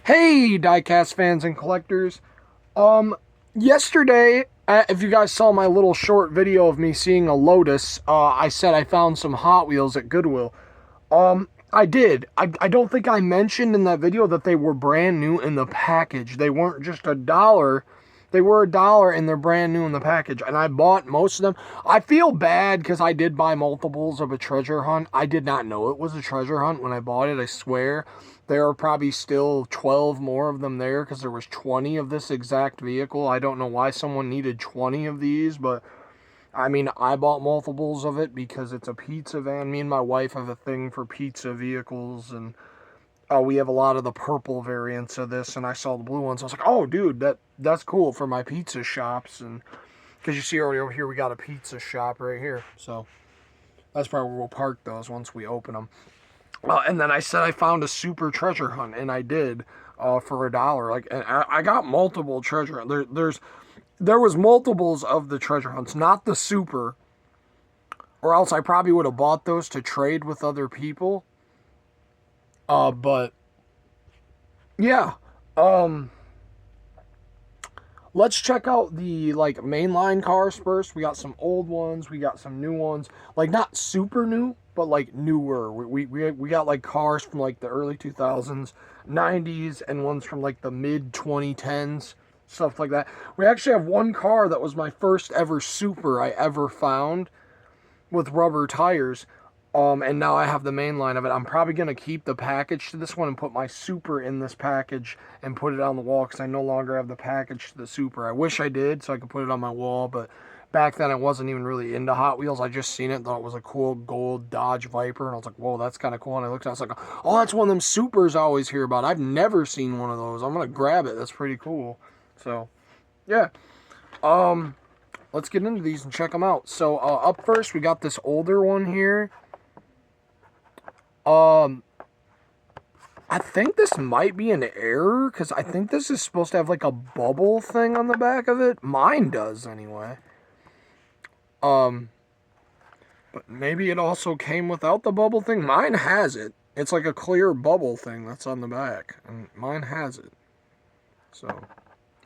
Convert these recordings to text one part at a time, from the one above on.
Hey, diecast fans and collectors. Yesterday, if you guys saw my little short video of me seeing a Lotus, I said I found some Hot Wheels at Goodwill. I did. I don't think I mentioned in that video that they were brand new in the package. They weren't just a dollar. They were a dollar and they're brand new in the package. And I bought most of them. I feel bad because I did buy multiples of a treasure hunt. I did not know it was a treasure hunt when I bought it, I swear. There are probably still 12 more of them there because there was 20 of this exact vehicle. I don't know why someone needed 20 of these, but I mean, I bought multiples of it because it's a pizza van. Me and my wife have a thing for pizza vehicles, and we have a lot of the purple variants of this, and I saw the blue ones. I was like, oh, dude, that's cool for my pizza shops, and because you see already over here, we got a pizza shop right here, so that's probably where we'll park those once we open them. And then I said I found a super treasure hunt, and I did for a dollar. Like, and I got multiple treasure hunts. There was multiples of the treasure hunts, not the super, or else I probably would have bought those to trade with other people. But yeah, um, let's check out the like mainline cars first. We got some old ones, we got some new ones, like not super new, but like newer. We got like cars from like the early 2000s, 90s, and ones from like the mid 2010s, stuff like that. We actually have one car that was my first ever super I ever found with rubber tires. And now I have the main line of it. I'm probably going to keep the package to this one and put my super in this package and put it on the wall because I no longer have the package to the super. I wish I did so I could put it on my wall, but back then I wasn't even really into Hot Wheels. I just seen it, thought it was a cool gold Dodge Viper, and I was like, whoa, that's kind of cool. And I looked at it, I was like, oh, that's one of them supers I always hear about. I've never seen one of those. I'm going to grab it. That's pretty cool. So, yeah. Let's get into these and check them out. So, up first, we got this older one here. I think this might be an error, because I think this is supposed to have, like, a bubble thing on the back of it. Mine does, anyway. But maybe it also came without the bubble thing. Mine has it. It's like a clear bubble thing that's on the back, and mine has it. So,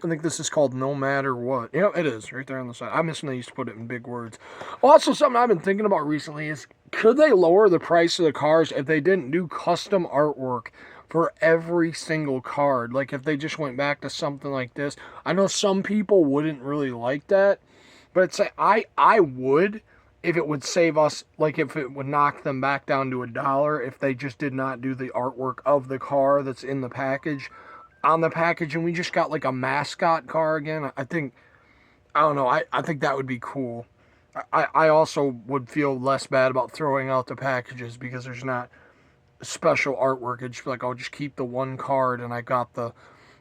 I think this is called No Matter What. Yeah, it is, right there on the side. I'm missing they used to put it in big words. Also, something I've been thinking about recently is, could they lower the price of the cars if they didn't do custom artwork for every single card? Like, if they just went back to something like this. I know some people wouldn't really like that, but it's like, I would, if it would save us, like, if it would knock them back down to a dollar, if they just did not do the artwork of the car that's in the package on the package, and we just got like a mascot car again. I don't know, I think that would be cool. I also would feel less bad about throwing out the packages because there's not special artwork. It'd just be like, I'll just keep the one card and I got the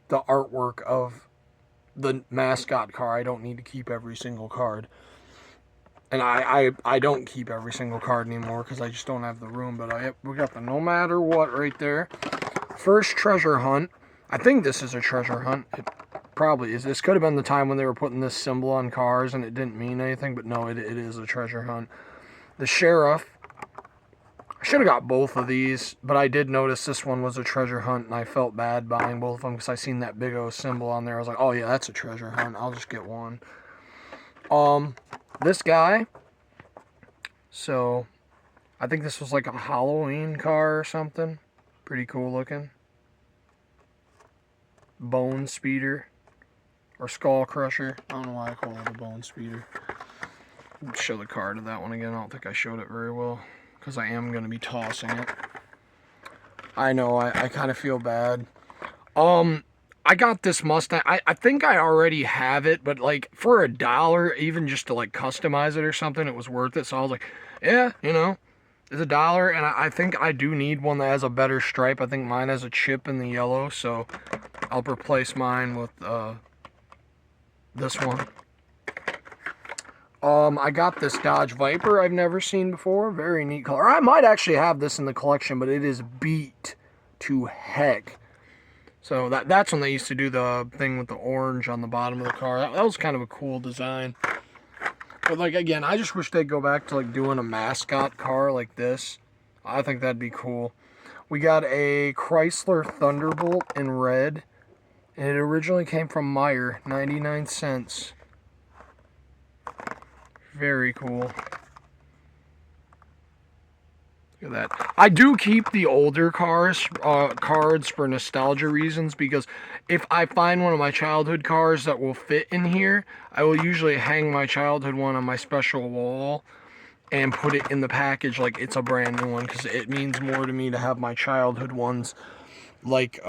artwork of the mascot car. I don't need to keep every single card. And I don't keep every single card anymore because I just don't have the room. But we got the No Matter What right there. First treasure hunt. I think this is a treasure hunt. It probably is. This could have been the time when they were putting this symbol on cars and it didn't mean anything, but no, it is a treasure hunt. The Sheriff. I should have got both of these, but I did notice this one was a treasure hunt, and I felt bad buying both of them because I seen that big O symbol on there. I was like, oh yeah, that's a treasure hunt. I'll just get one. This guy. So, I think this was like a Halloween car or something. Pretty cool looking. Bone Speeder. Or Skull Crusher. I don't know why I call it a Bone Speeder. Let's show the card of that one again. I don't think I showed it very well, because I am going to be tossing it. I know, I kind of feel bad. I got this Mustang. I think I already have it, but like for a dollar, even just to like customize it or something, it was worth it. So I was like, yeah, you know, it's a dollar, and I think I do need one that has a better stripe. I think mine has a chip in the yellow, so I'll replace mine with this one. I got this Dodge Viper I've never seen before. Very neat color. I might actually have this in the collection, but it is beat to heck. So that's when they used to do the thing with the orange on the bottom of the car. That was kind of a cool design. But like, again, I just wish they'd go back to like doing a mascot car like this. I think that'd be cool. We got a Chrysler Thunderbolt in red. And it originally came from Meyer, 99 cents. Very cool. Look at that. I do keep the older cards for nostalgia reasons, because if I find one of my childhood cars that will fit in here, I will usually hang my childhood one on my special wall and put it in the package like it's a brand new one, because it means more to me to have my childhood ones like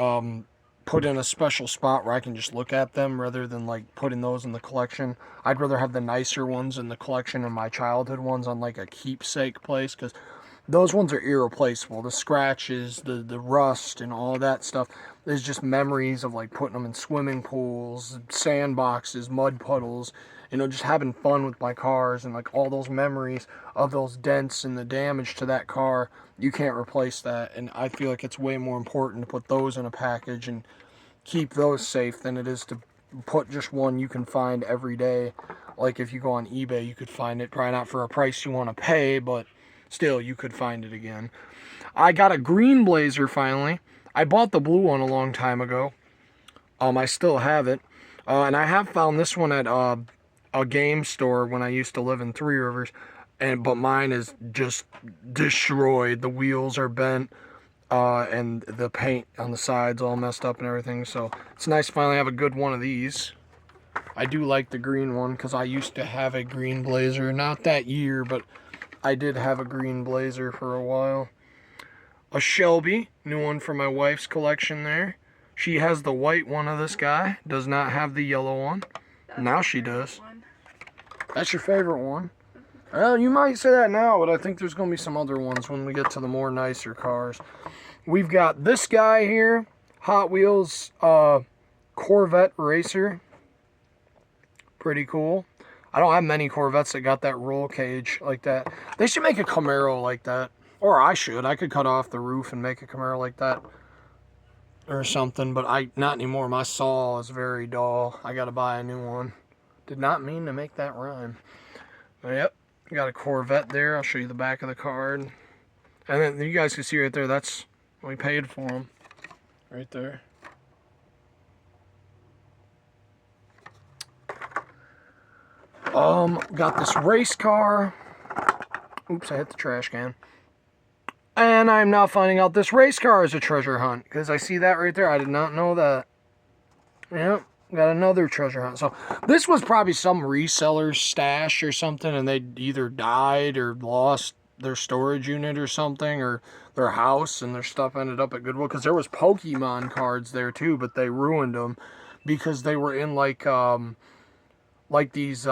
put in a special spot where I can just look at them rather than like putting those in the collection. I'd rather have the nicer ones in the collection and my childhood ones on like a keepsake place, because those ones are irreplaceable. The scratches, the rust, and all that stuff is just memories of like putting them in swimming pools, sandboxes, mud puddles, just having fun with my cars, and like all those memories of those dents and the damage to that car. You can't replace that, and I feel like it's way more important to put those in a package and keep those safe than it is to put just one you can find every day. Like if you go on eBay, you could find it, probably not for a price you want to pay, but still, you could find it again. I got a green Blazer finally. I bought the blue one a long time ago. I still have it. And I have found this one at a game store when I used to live in Three Rivers. But mine is just destroyed. The wheels are bent. And the paint on the sides all messed up and everything. So it's nice to finally have a good one of these. I do like the green one because I used to have a green Blazer. Not that year, but I did have a green Blazer for a while. A Shelby, new one for my wife's collection there. She has the white one of this guy, does not have the yellow one. Now she does. That's your favorite one? Well, you might say that now, but I think there's going to be some other ones when we get to the more nicer cars. We've got this guy here, Hot Wheels Corvette Racer. Pretty cool. I don't have many Corvettes that got that roll cage like that. They should make a Camaro like that. Or I should. I could cut off the roof and make a Camaro like that. Or something, but not anymore. My saw is very dull. I gotta buy a new one. Did not mean to make that rhyme. But yep, got a Corvette there. I'll show you the back of the card. And then you guys can see right there, that's what we paid for them. Right there. Got this race car. Oops, I hit the trash can. And I'm now finding out this race car is a treasure hunt, because I see that right there. I did not know that. Yep, got another treasure hunt. So this was probably some reseller's stash or something, and they either died or lost their storage unit or something, or their house, and their stuff ended up at Goodwill, because there was Pokemon cards there too, but they ruined them because they were in like these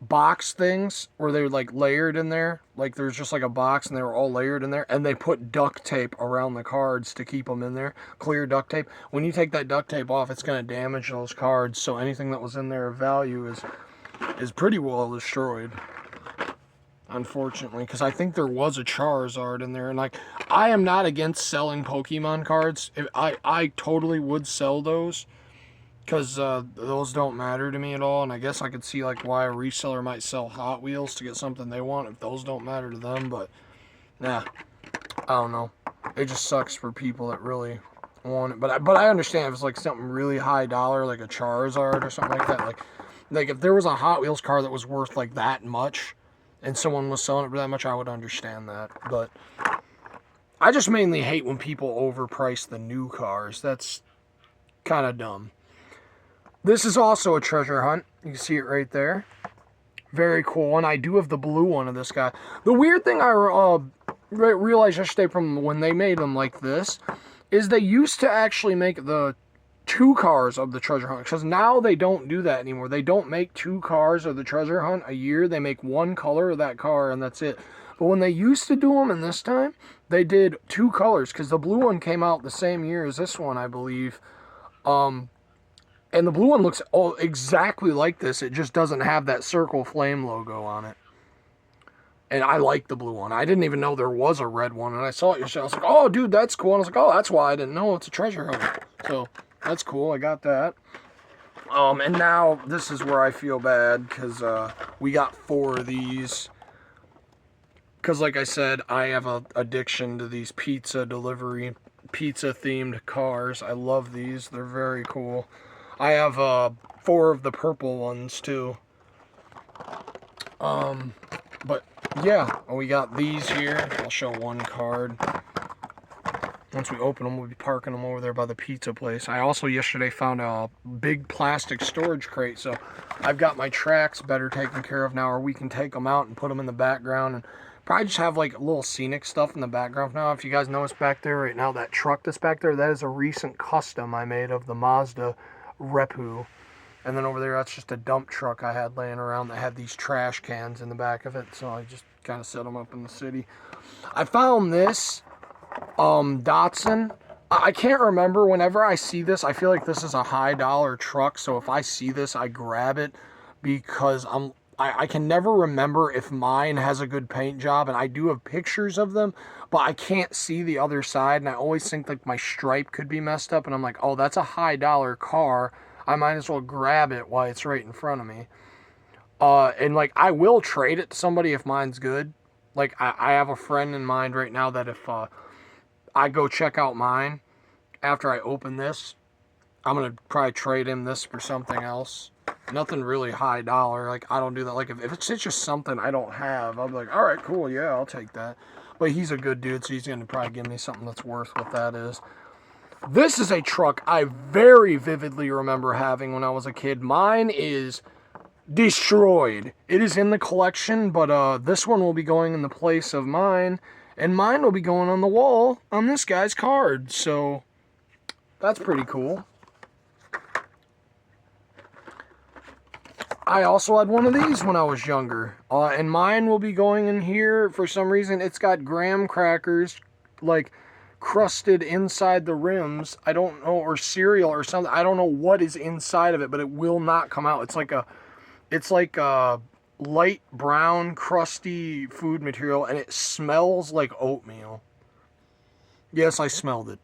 box things where they were like layered in there. Like there's just like a box and they were all layered in there, and they put duct tape around the cards to keep them in there. Clear duct tape. When you take that duct tape off, it's going to damage those cards, so anything that was in there of value is pretty well destroyed, unfortunately, because I think there was a Charizard in there. And like, I am not against selling Pokemon cards. I totally would sell those, because those don't matter to me at all, and I guess I could see like why a reseller might sell Hot Wheels to get something they want if those don't matter to them. But nah, I don't know. It just sucks for people that really want it. But I understand if it's like something really high dollar, like a Charizard or something like that. Like if there was a Hot Wheels car that was worth like that much, and someone was selling it for that much, I would understand that. But I just mainly hate when people overprice the new cars. That's kind of dumb. This is also a treasure hunt. You can see it right there. Very cool. And I do have the blue one of this guy. The weird thing I realized yesterday from when they made them like this is they used to actually make the two cars of the treasure hunt. Because now they don't do that anymore. They don't make two cars of the treasure hunt a year. They make one color of that car and that's it. But when they used to do them, and this time, they did two colors. Because the blue one came out the same year as this one, I believe. And the blue one looks exactly like this. It just doesn't have that circle flame logo on it. And I like the blue one. I didn't even know there was a red one. And I saw it yesterday. I was like, oh, dude, that's cool. And I was like, oh, that's why I didn't know it's a treasure hunt. So that's cool. I got that. And now this is where I feel bad, because we got 4 of these. Because like I said, I have an addiction to these pizza delivery pizza themed cars. I love these. They're very cool. I have 4 of the purple ones too. But yeah, we got these here. I'll show one card. Once we open them, we'll be parking them over there by the pizza place. I also yesterday found a big plastic storage crate, so I've got my tracks better taken care of now, or we can take them out and put them in the background and probably just have like a little scenic stuff in the background. Now, if you guys notice back there right now, that truck that's back there, that is a recent custom I made of the Mazda Repu. And then over there, that's just a dump truck I had laying around that had these trash cans in the back of it, so I just kind of set them up in the city. I found this Datsun. I can't remember. Whenever I see this, I feel like this is a high dollar truck, so if I see this, I grab it because I can never remember if mine has a good paint job, and I do have pictures of them, but I can't see the other side, and I always think like my stripe could be messed up, and I'm like, oh, that's a high dollar car. I might as well grab it while it's right in front of me. And like, I will trade it to somebody if mine's good. Like, I have a friend in mind right now that if I go check out mine after I open this, I'm going to probably trade him this for something else. Nothing really high dollar. Like, I don't do that. Like, if it's just something I don't have, I'll be like, all right, cool, yeah, I'll take that. But he's a good dude, so he's going to probably give me something that's worth what that is. This is a truck I very vividly remember having when I was a kid. Mine is destroyed. It is in the collection, but this one will be going in the place of mine, and mine will be going on the wall on this guy's card. So that's pretty cool. I also had one of these when I was younger, and mine will be going in here. For some reason, it's got graham crackers, like, crusted inside the rims. I don't know, or cereal or something. I don't know what is inside of it, but it will not come out. It's like a light brown crusty food material, and it smells like oatmeal. Yes, I smelled it.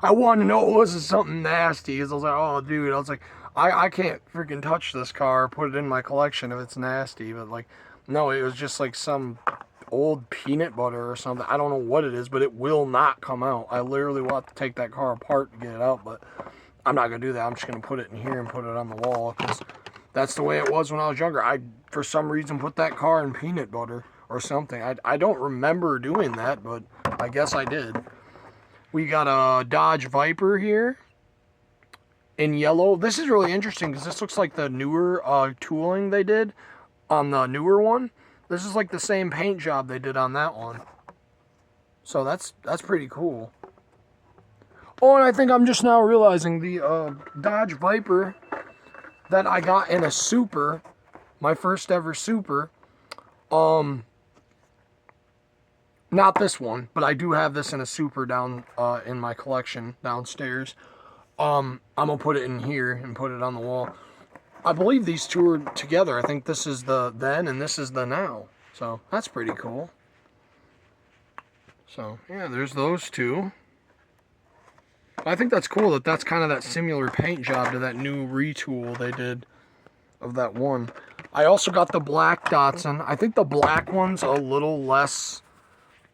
I wanted to know it wasn't something nasty, because I was like, oh dude, I was like, I can't freaking touch this car, put it in my collection if it's nasty. But like, no, it was just like some old peanut butter or something. I don't know what it is, but it will not come out. I literally will have to take that car apart to get it out, but I'm not going to do that. I'm just going to put it in here and put it on the wall, because that's the way it was when I was younger. I, for some reason, put that car in peanut butter or something. I don't remember doing that, but I guess I did. We got a Dodge Viper here in yellow. This is really interesting because this looks like the newer tooling they did on the newer one. This is like the same paint job they did on that one. So that's pretty cool. Oh, and I think I'm just now realizing the Dodge Viper that I got in a Super, my first ever Super, not this one, but I do have this in a Super down in my collection downstairs. I'm going to put it in here and put it on the wall. I believe these two are together. I think this is the then and this is the now. So that's pretty cool. So yeah, there's those two. I think that's cool that that's kind of that similar paint job to that new retool they did of that one. I also got the black Datsun. I think the black one's a little less,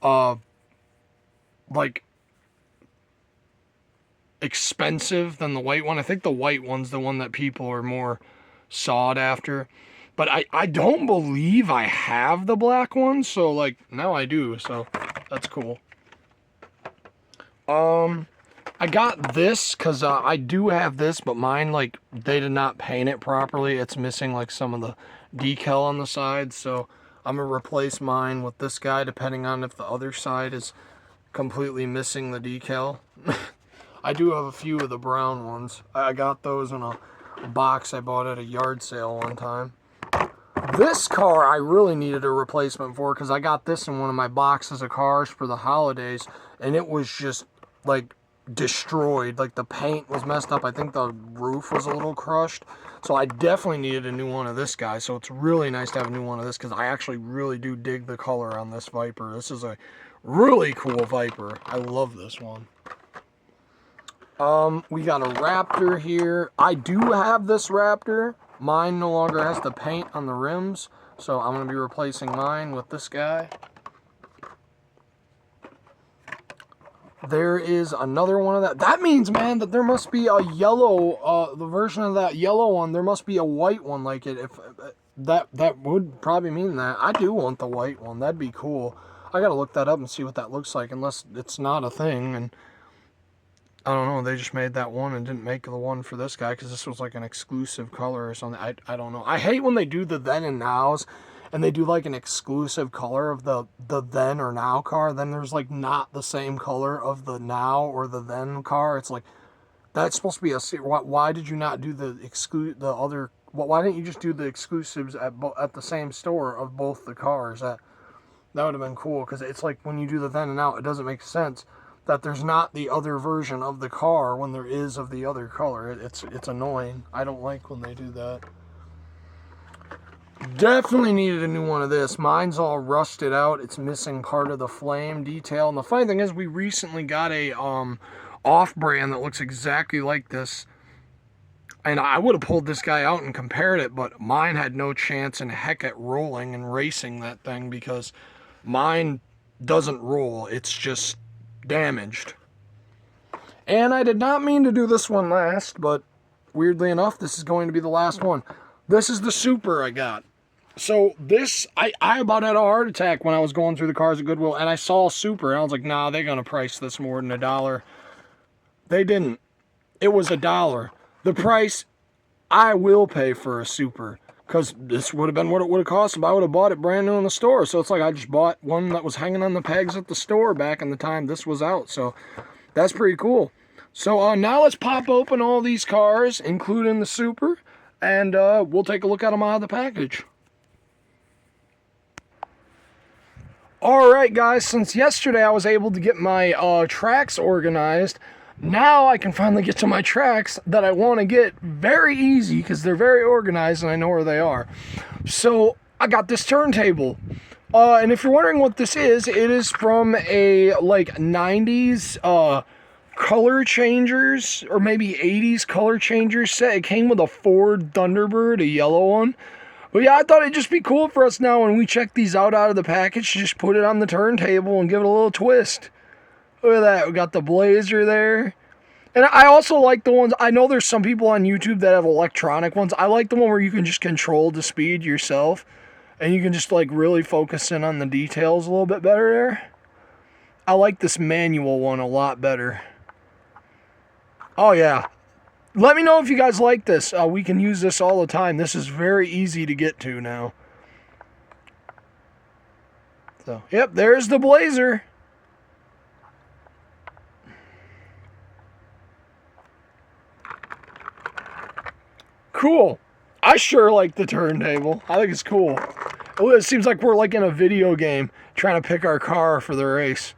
like, expensive than the white one. I think the white one's the one that people are more sought after. But I don't believe I have the black one, so, like, now I do, so that's cool. I got this because I do have this, but mine, like, they did not paint it properly. It's missing, like, some of the decal on the side, so I'm going to replace mine with this guy, depending on if the other side is completely missing the decal. I do have a few of the brown ones. I got those in a box I bought at a yard sale one time. This car I really needed a replacement for because I got this in one of my boxes of cars for the holidays, and it was just, like, destroyed. Like, the paint was messed up. I think the roof was a little crushed. So I definitely needed a new one of this guy. So it's really nice to have a new one of this because I actually really do dig the color on this Viper. This is a really cool Viper. I love this one. We got a Raptor here. I do have this Raptor. Mine no longer has the paint on the rims, so I'm going to be replacing mine with this guy. There is another one of that. That means, man, that there must be a yellow, the version of that yellow one. There must be a white one like it. If that would probably mean that. I do want the white one. That'd be cool. I gotta look that up and see what that looks like, unless it's not a thing. And I don't know. They just made that one and didn't make the one for this guy because this was like an exclusive color or something. I don't know. I hate when they do the then and nows, and they do like an exclusive color of the then or now car. Then there's like not the same color of the now or the then car. It's like, that's supposed to be a. Why did you not do the other? Why didn't you just do the exclusives at the same store of both the cars? That would have been cool, because it's like when you do the then and now, it doesn't make sense that there's not the other version of the car when there is of the other color. It's annoying. I don't like when they do that. Definitely needed a new one of this. Mine's all rusted out. It's missing part of the flame detail. And the funny thing is, we recently got a off-brand that looks exactly like this. And I would have pulled this guy out and compared it, but mine had no chance in heck at rolling and racing that thing, because mine doesn't roll. It's just damaged. And I did not mean to do this one last, but weirdly enough, this is going to be the last one. This is the Super I got. So this, I about had a heart attack when I was going through the cars at Goodwill, and I saw Super, and I was like, nah, they're going to price this more than $1. They didn't. It was $1. The price I will pay for a Super, because this would have been what it would have cost if I would have bought it brand new in the store. So it's like I just bought one that was hanging on the pegs at the store back in the time this was out. So that's pretty cool. So now let's pop open all these cars, including the Super, and we'll take a look at them out of the package. Alright guys, since yesterday I was able to get my tracks organized, now I can finally get to my tracks that I want to get very easy, because they're very organized and I know where they are. So I got this turntable. And if you're wondering what this is, it is from a like 90s color changers, or maybe 80s color changers set. It came with a Ford Thunderbird, a yellow one. But yeah, I thought it'd just be cool for us now when we check these out of the package to just put it on the turntable and give it a little twist. Look at that. We got the Blazer there. And I also like the ones, I know there's some people on YouTube that have electronic ones. I like the one where you can just control the speed yourself, and you can just like really focus in on the details a little bit better there. I like this manual one a lot better. Oh yeah. Let me know if you guys like this. We can use this all the time. This is very easy to get to now. So, yep, there's the Blazer. Cool. I sure like the turntable. I think it's cool. It seems like we're like in a video game trying to pick our car for the race.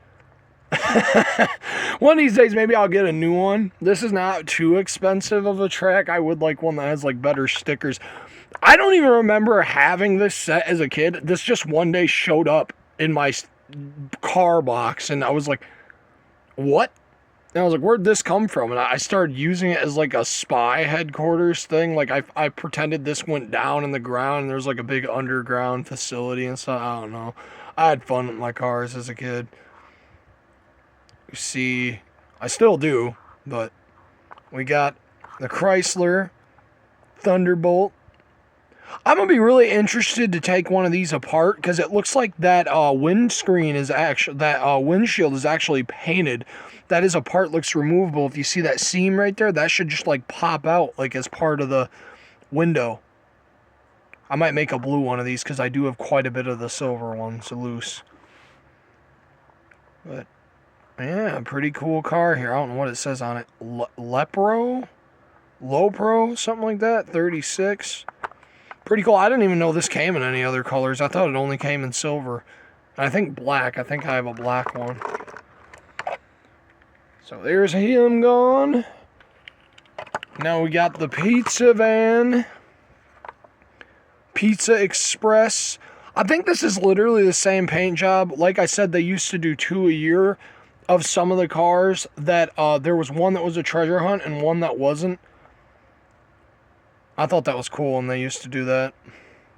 One of these days, maybe I'll get a new one. This is not too expensive of a track. I would like one that has like better stickers. I don't even remember having this set as a kid. This just one day showed up in my car box, and I was like, what? And I was like, where'd this come from? And I started using it as like a spy headquarters thing. Like I pretended this went down in the ground and there's like a big underground facility and stuff. I don't know. I had fun with my cars as a kid. You see, I still do, but we got the Chrysler Thunderbolt. I'm going to be really interested to take one of these apart, because it looks like that windscreen is actually, that windshield is actually painted. That is a part looks removable. If you see that seam right there, that should just like pop out like as part of the window. I might make a blue one of these, because I do have quite a bit of the silver ones loose. But yeah, pretty cool car here. I don't know what it says on it. Lopro, something like that. 36. Pretty cool. I didn't even know this came in any other colors. I thought it only came in silver. And I think black. I think I have a black one. So there's him gone. Now we got the pizza van. Pizza Express. I think this is literally the same paint job. Like I said, they used to do 2 a year of some of the cars. That there was one that was a treasure hunt and one that wasn't. I thought that was cool, and they used to do that.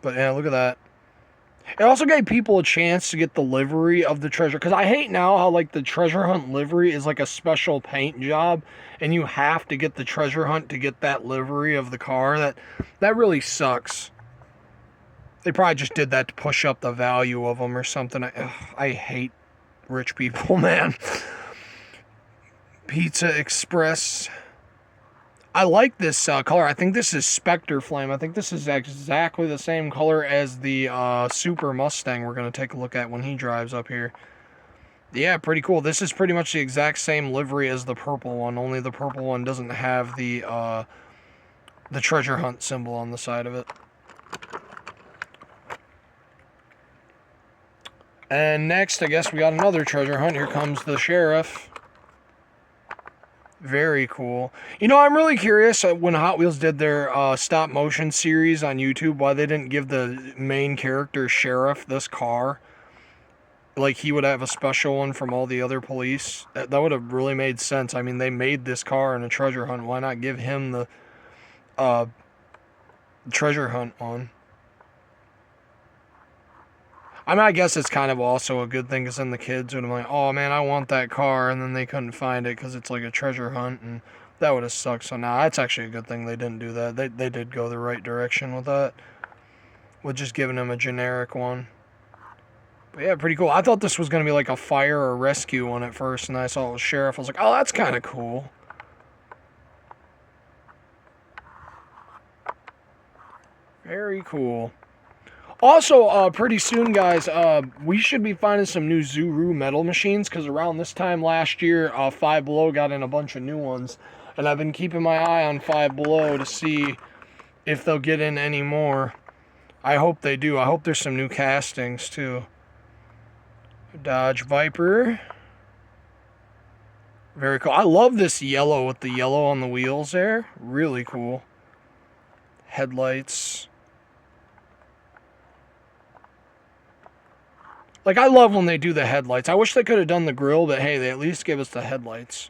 But yeah, look at that. It also gave people a chance to get the livery of the treasure. Because I hate now how, like, the treasure hunt livery is like a special paint job. And you have to get the treasure hunt to get that livery of the car. That really sucks. They probably just did that to push up the value of them or something. I hate rich people, man. Pizza Express. I like this color. I think this is Spectre Flame. I think this is exactly the same color as the Super Mustang we're going to take a look at when he drives up here. Yeah, pretty cool. This is pretty much the exact same livery as the purple one, only the purple one doesn't have the treasure hunt symbol on the side of it. And next, I guess we got another treasure hunt. Here comes the sheriff. Very cool. You know, I'm really curious when Hot Wheels did their stop motion series on YouTube, why they didn't give the main character sheriff this car. Like, he would have a special one from all the other police. That would have really made sense. I mean, they made this car in a treasure hunt. Why not give him the treasure hunt one? I mean, I guess it's kind of also a good thing because then the kids would have been like, oh man, I want that car, and then they couldn't find it because it's like a treasure hunt, and that would have sucked. So now that's actually a good thing they didn't do that. They did go the right direction with that, with just giving them a generic one. But yeah, pretty cool. I thought this was going to be like a fire or rescue one at first, and I saw it was sheriff. I was like, oh, that's kind of cool. Very cool. Also, pretty soon, guys, we should be finding some new Zuru metal machines, because around this time last year, Five Below got in a bunch of new ones, and I've been keeping my eye on Five Below to see if they'll get in any more. I hope they do. I hope there's some new castings, too. Dodge Viper. Very cool. I love this yellow with the yellow on the wheels there. Really cool. Headlights. Like, I love when they do the headlights. I wish they could have done the grill, but hey, they at least give us the headlights.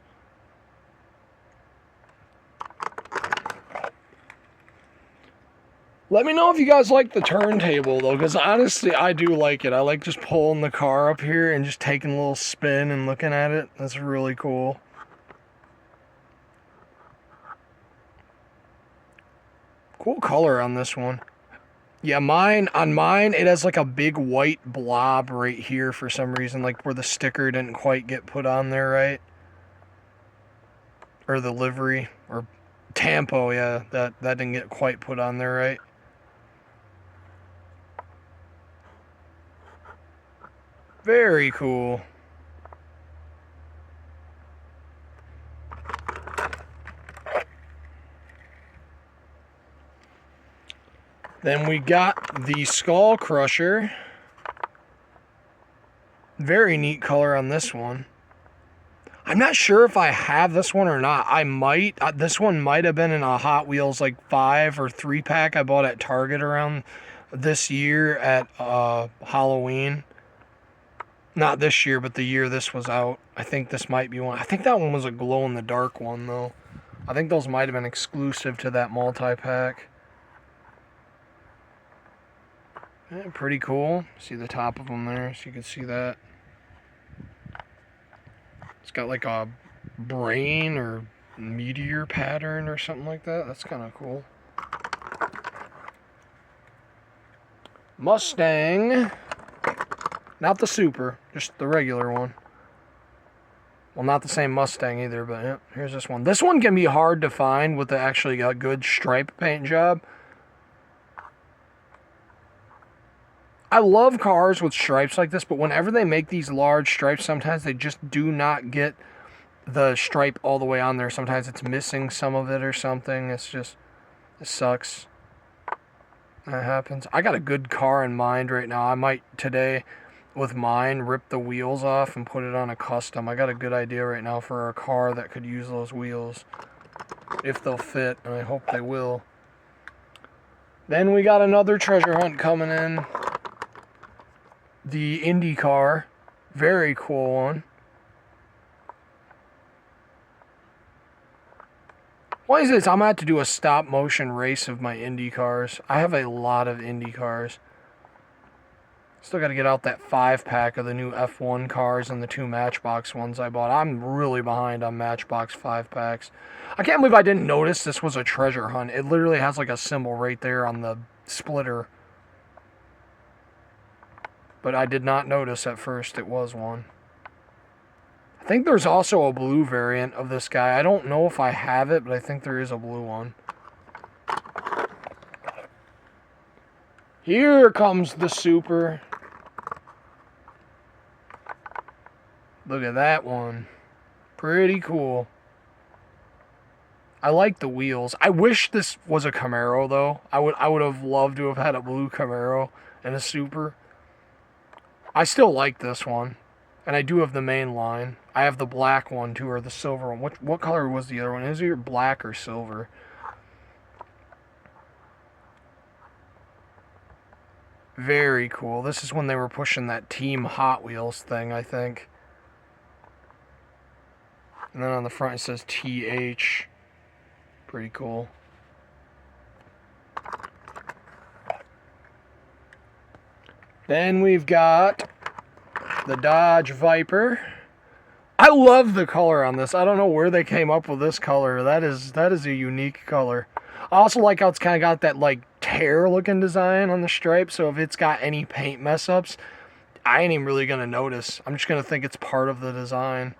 Let me know if you guys like the turntable, though, because honestly, I do like it. I like just pulling the car up here and just taking a little spin and looking at it. That's really cool. Cool color on this one. Yeah, on mine, it has like a big white blob right here for some reason, like where the sticker didn't quite get put on there right. Or the livery, or tampo, yeah, that didn't get quite put on there right. Very cool. Then we got the Skull Crusher. Very neat color on this one. I'm not sure if I have this one or not. I might. This one might have been in a Hot Wheels like 5 or 3 pack I bought at Target around this year at Halloween. Not this year, but the year this was out. I think this might be one. I think that one was a glow-in-the-dark one, though. I think those might have been exclusive to that multi-pack. Yeah, pretty cool. See the top of them there, so you can see that. It's got like a brain or meteor pattern or something like that. That's kind of cool. Mustang. Not the Super, just the regular one. Well, not the same Mustang either, but yeah, here's this one. This one can be hard to find with actually a good stripe paint job. I love cars with stripes like this, but whenever they make these large stripes, sometimes they just do not get the stripe all the way on there. Sometimes it's missing some of it or something. It's just, it sucks. That happens. I got a good car in mind right now. I might today, with mine, rip the wheels off and put it on a custom. I got a good idea right now for a car that could use those wheels. If they'll fit, and I hope they will. Then we got another treasure hunt coming in. The Indy car. Very cool one. What is this? I'm going to have to do a stop motion race of my Indy cars. I have a lot of Indy cars. Still got to get out that 5-pack of the new F1 cars and the 2 Matchbox ones I bought. I'm really behind on Matchbox 5-packs. I can't believe I didn't notice this was a treasure hunt. It literally has like a symbol right there on the splitter. But I did not notice at first it was one. I think there's also a blue variant of this guy. I don't know if I have it, but I think there is a blue one. Here comes the super. Look at that one. Pretty cool. I like the wheels. I wish this was a Camaro, though. I would have loved to have had a blue Camaro and a super. I still like this one. And I do have the main line. I have the black one, too, or the silver one. What color was the other one? Is it black or silver? Very cool. This is when they were pushing that Team Hot Wheels thing, I think. And then on the front it says TH. Pretty cool. Then we've got the Dodge Viper. I love the color on this. I don't know where they came up with this color. That is a unique color. I also like how it's kind of got that like tear looking design on the stripe. So if it's got any paint mess ups, I ain't even really going to notice. I'm just going to think it's part of the design.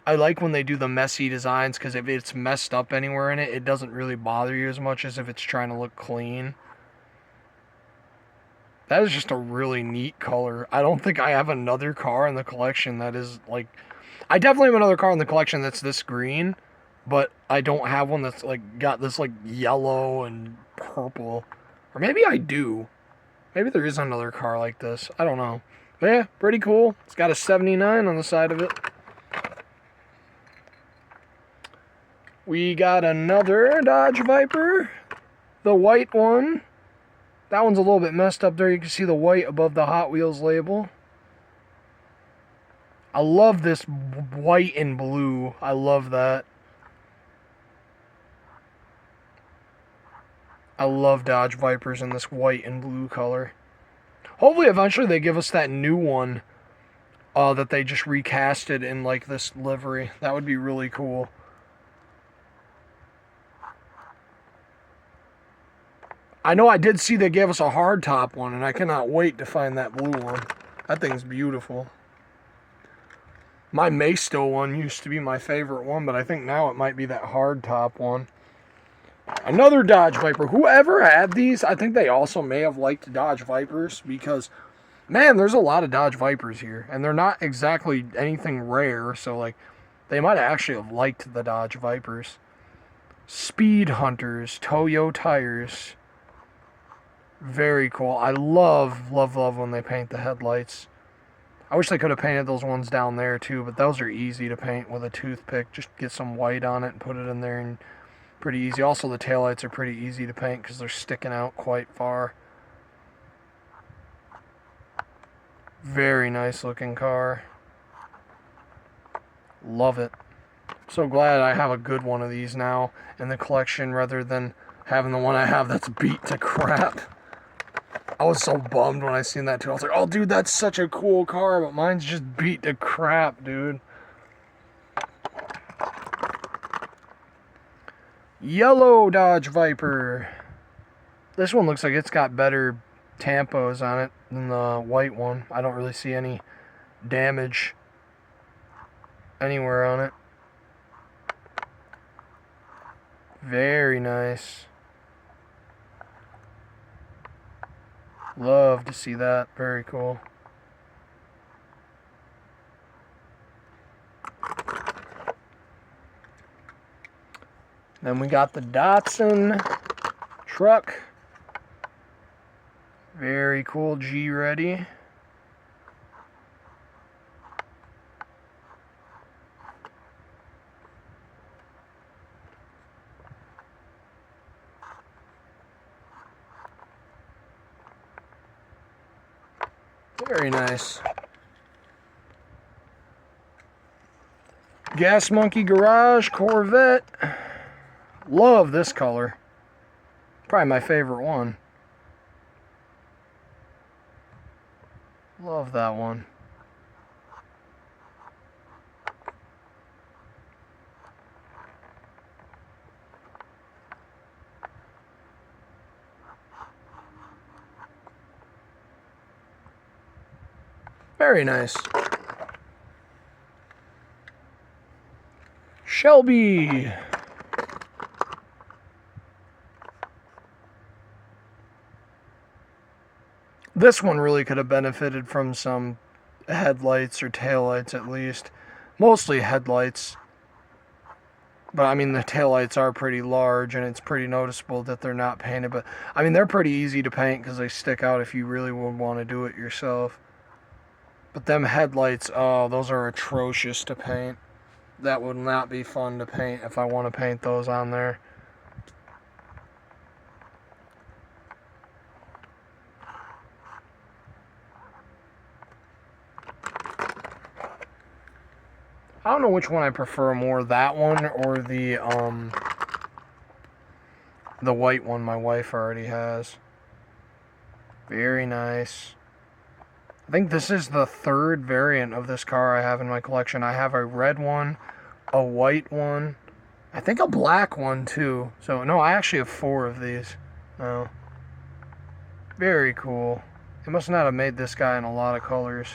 I like when they do the messy designs because if it's messed up anywhere in it, it doesn't really bother you as much as if it's trying to look clean. That is just a really neat color. I don't think I have another car in the collection that is like... I definitely have another car in the collection that's this green, but I don't have one that's like got this like yellow and purple. Or maybe I do. Maybe there is another car like this. I don't know. But yeah, pretty cool. It's got a 79 on the side of it. We got another Dodge Viper. The white one. That one's a little bit messed up there. You can see the white above the Hot Wheels label. I love this white and blue. I love that. I love Dodge Vipers in this white and blue color. Hopefully eventually they give us that new one that they just recasted in like this livery. That would be really cool. I know I did see they gave us a hardtop one, and I cannot wait to find that blue one. That thing's beautiful. My Maisto one used to be my favorite one, but I think now it might be that hardtop one. Another Dodge Viper. Whoever had these, I think they also may have liked Dodge Vipers because, man, there's a lot of Dodge Vipers here, and they're not exactly anything rare, so like they might actually have liked the Dodge Vipers. Speed Hunters, Toyo tires. Very cool. I love when they paint the headlights. I wish they could have painted those ones down there too, but those are easy to paint with a toothpick. Just get some white on it and put it in there, and pretty easy. Also, the taillights are pretty easy to paint because they're sticking out quite far. Very nice looking car. Love it. So glad I have a good one of these now in the collection rather than having the one I have that's beat to crap. I was so bummed when I seen that too. I was like, oh dude, that's such a cool car, but mine's just beat to crap, dude. Yellow Dodge Viper. This one looks like it's got better tampos on it than the white one. I don't really see any damage anywhere on it. Very nice. Love to see that. Very cool. Then we got the Datsun truck. Very cool. G ready. Very nice. Gas Monkey Garage Corvette. Love this color. Probably my favorite one. Love that one. Very nice. Shelby. This one really could have benefited from some headlights or taillights at least. Mostly headlights. But I mean, the taillights are pretty large and it's pretty noticeable that they're not painted. But I mean, they're pretty easy to paint because they stick out if you really would want to do it yourself. But them headlights, oh, those are atrocious to paint. That would not be fun to paint if I want to paint those on there. I don't know which one I prefer more, that one or the white one my wife already has. Very nice. I think this is the third variant of this car I have in my collection. I have a red one, a white one, I think a black one too. So, no, I actually have 4 of these. No. Very cool. They must not have made this guy in a lot of colors.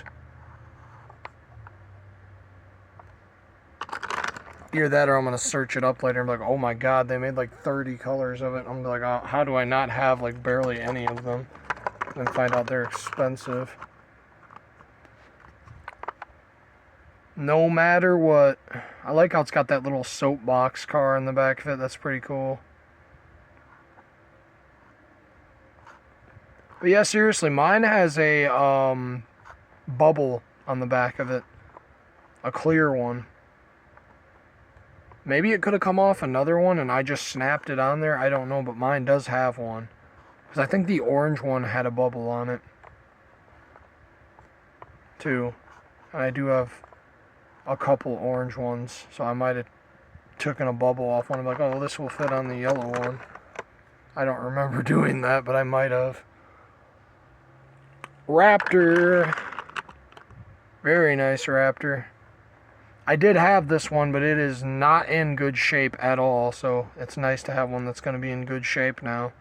Either that or I'm going to search it up later and be like, oh my god, they made like 30 colors of it. I'm like, oh, how do I not have like barely any of them? And find out they're expensive. No matter what. I like how it's got that little soapbox car in the back of it. That's pretty cool. But yeah, seriously, mine has a bubble on the back of it. A clear one. Maybe it could have come off another one and I just snapped it on there. I don't know, but mine does have one. Because I think the orange one had a bubble on it. Too. And I do have a couple orange ones. So I might have taken a bubble off one. I'm like, oh, this will fit on the yellow one. I don't remember doing that, but I might have. Raptor. Very nice Raptor. I did have this one, but it is not in good shape at all. So it's nice to have one that's going to be in good shape now.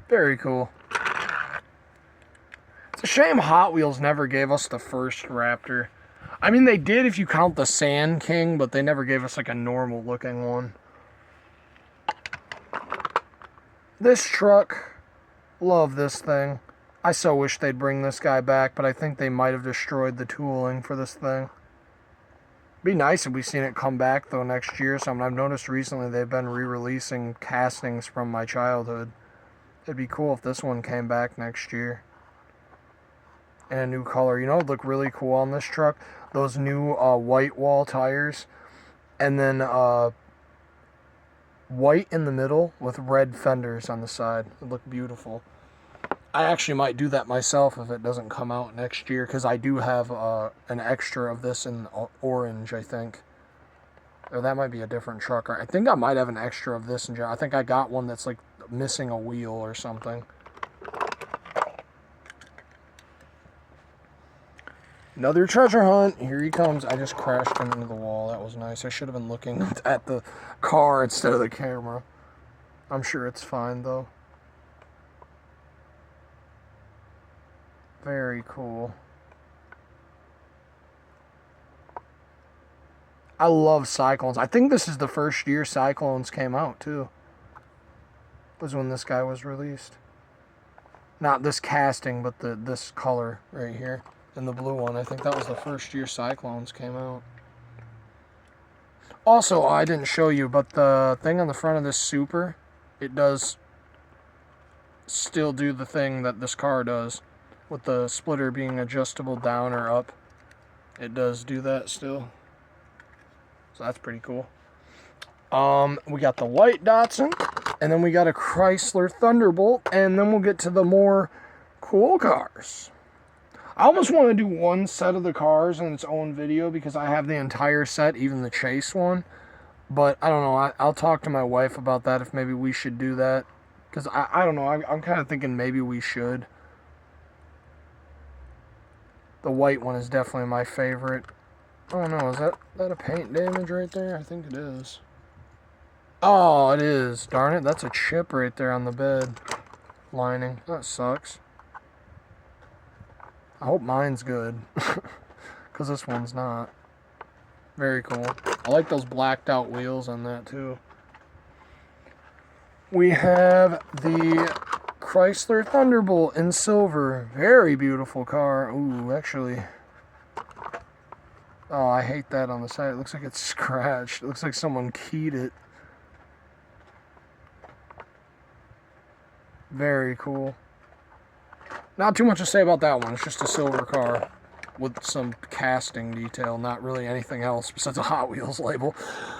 Very cool. It's a shame Hot Wheels never gave us the first Raptor. I mean, they did if you count the Sand King, but they never gave us like a normal looking one. This truck, love this thing. I so wish they'd bring this guy back, but I think they might have destroyed the tooling for this thing. Be nice if we seen it come back though next year or something. I've noticed recently they've been re-releasing castings from my childhood. It'd be cool if this one came back next year. In a new color. You know what would look really cool on this truck? Those new white wall tires. And then white in the middle with red fenders on the side. It'd look beautiful. I actually might do that myself if it doesn't come out next year. Because I do have an extra of this in orange, I think. Or that might be a different truck. I think I might have an extra of this in general. I think I got one that's like missing a wheel or something. Another treasure hunt. Here he comes. I just crashed him into the wall. That was nice. I should have been looking at the car instead of the camera. I'm sure it's fine though. Very cool. I love Cyclones. I think this is the first year Cyclones came out too. Was when this guy was released. Not this casting, but this color right here. And the blue one. I think that was the first year Cyclones came out. Also, I didn't show you, but the thing on the front of this Super, it does still do the thing that this car does. With the splitter being adjustable down or up. It does do that still. So that's pretty cool. We got the white Datsun. And then we got a Chrysler Thunderbolt. And then we'll get to the more cool cars. I almost want to do one set of the cars in its own video because I have the entire set, even the chase one. But I don't know. I'll talk to my wife about that if maybe we should do that. Because I don't know. I'm kind of thinking maybe we should. The white one is definitely my favorite. Oh no, is that a paint damage right there? I think it is. Oh, it is. Darn it, that's a chip right there on the bed lining. That sucks. I hope mine's good. Because this one's not. Very cool. I like those blacked out wheels on that too. We have the Chrysler Thunderbolt in silver. Very beautiful car. Ooh, actually. Oh, I hate that on the side. It looks like it's scratched. It looks like someone keyed it. Very cool. Not too much to say about that one. It's just a silver car with some casting detail. Not really anything else besides a Hot Wheels label.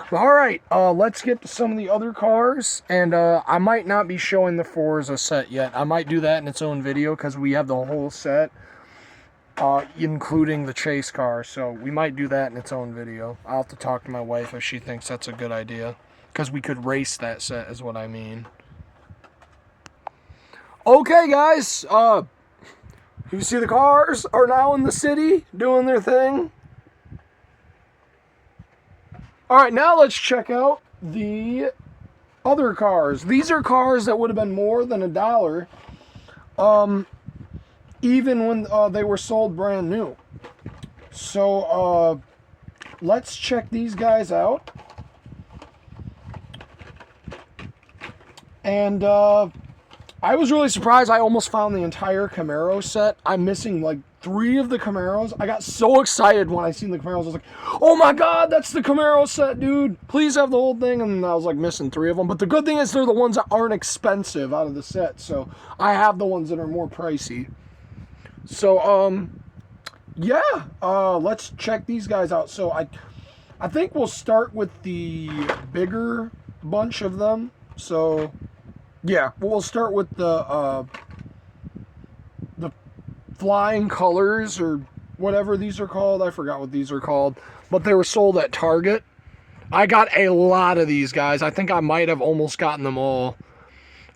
But alright, let's get to some of the other cars. And I might not be showing the Forza set yet. I might do that in its own video because we have the whole set. Including the chase car. So we might do that in its own video. I'll have to talk to my wife if she thinks that's a good idea. Because we could race that set is what I mean. Okay, guys. You see the cars are now in the city doing their thing. Alright, now let's check out the other cars. These are cars that would have been more than $1. Even when they were sold brand new. So, let's check these guys out. And, I was really surprised. I almost found the entire Camaro set. I'm missing like 3 of the Camaros. I got so excited when I seen the Camaros. I was like, oh my god, that's the Camaro set, dude. Please have the whole thing. And I was like missing 3 of them. But the good thing is they're the ones that aren't expensive out of the set. So I have the ones that are more pricey. So, yeah. Let's check these guys out. So I think we'll start with the bigger bunch of them. So yeah, we'll start with the flying colors or whatever these are called. I forgot what these are called, but they were sold at Target. I got a lot of these guys. I think I might have almost gotten them all.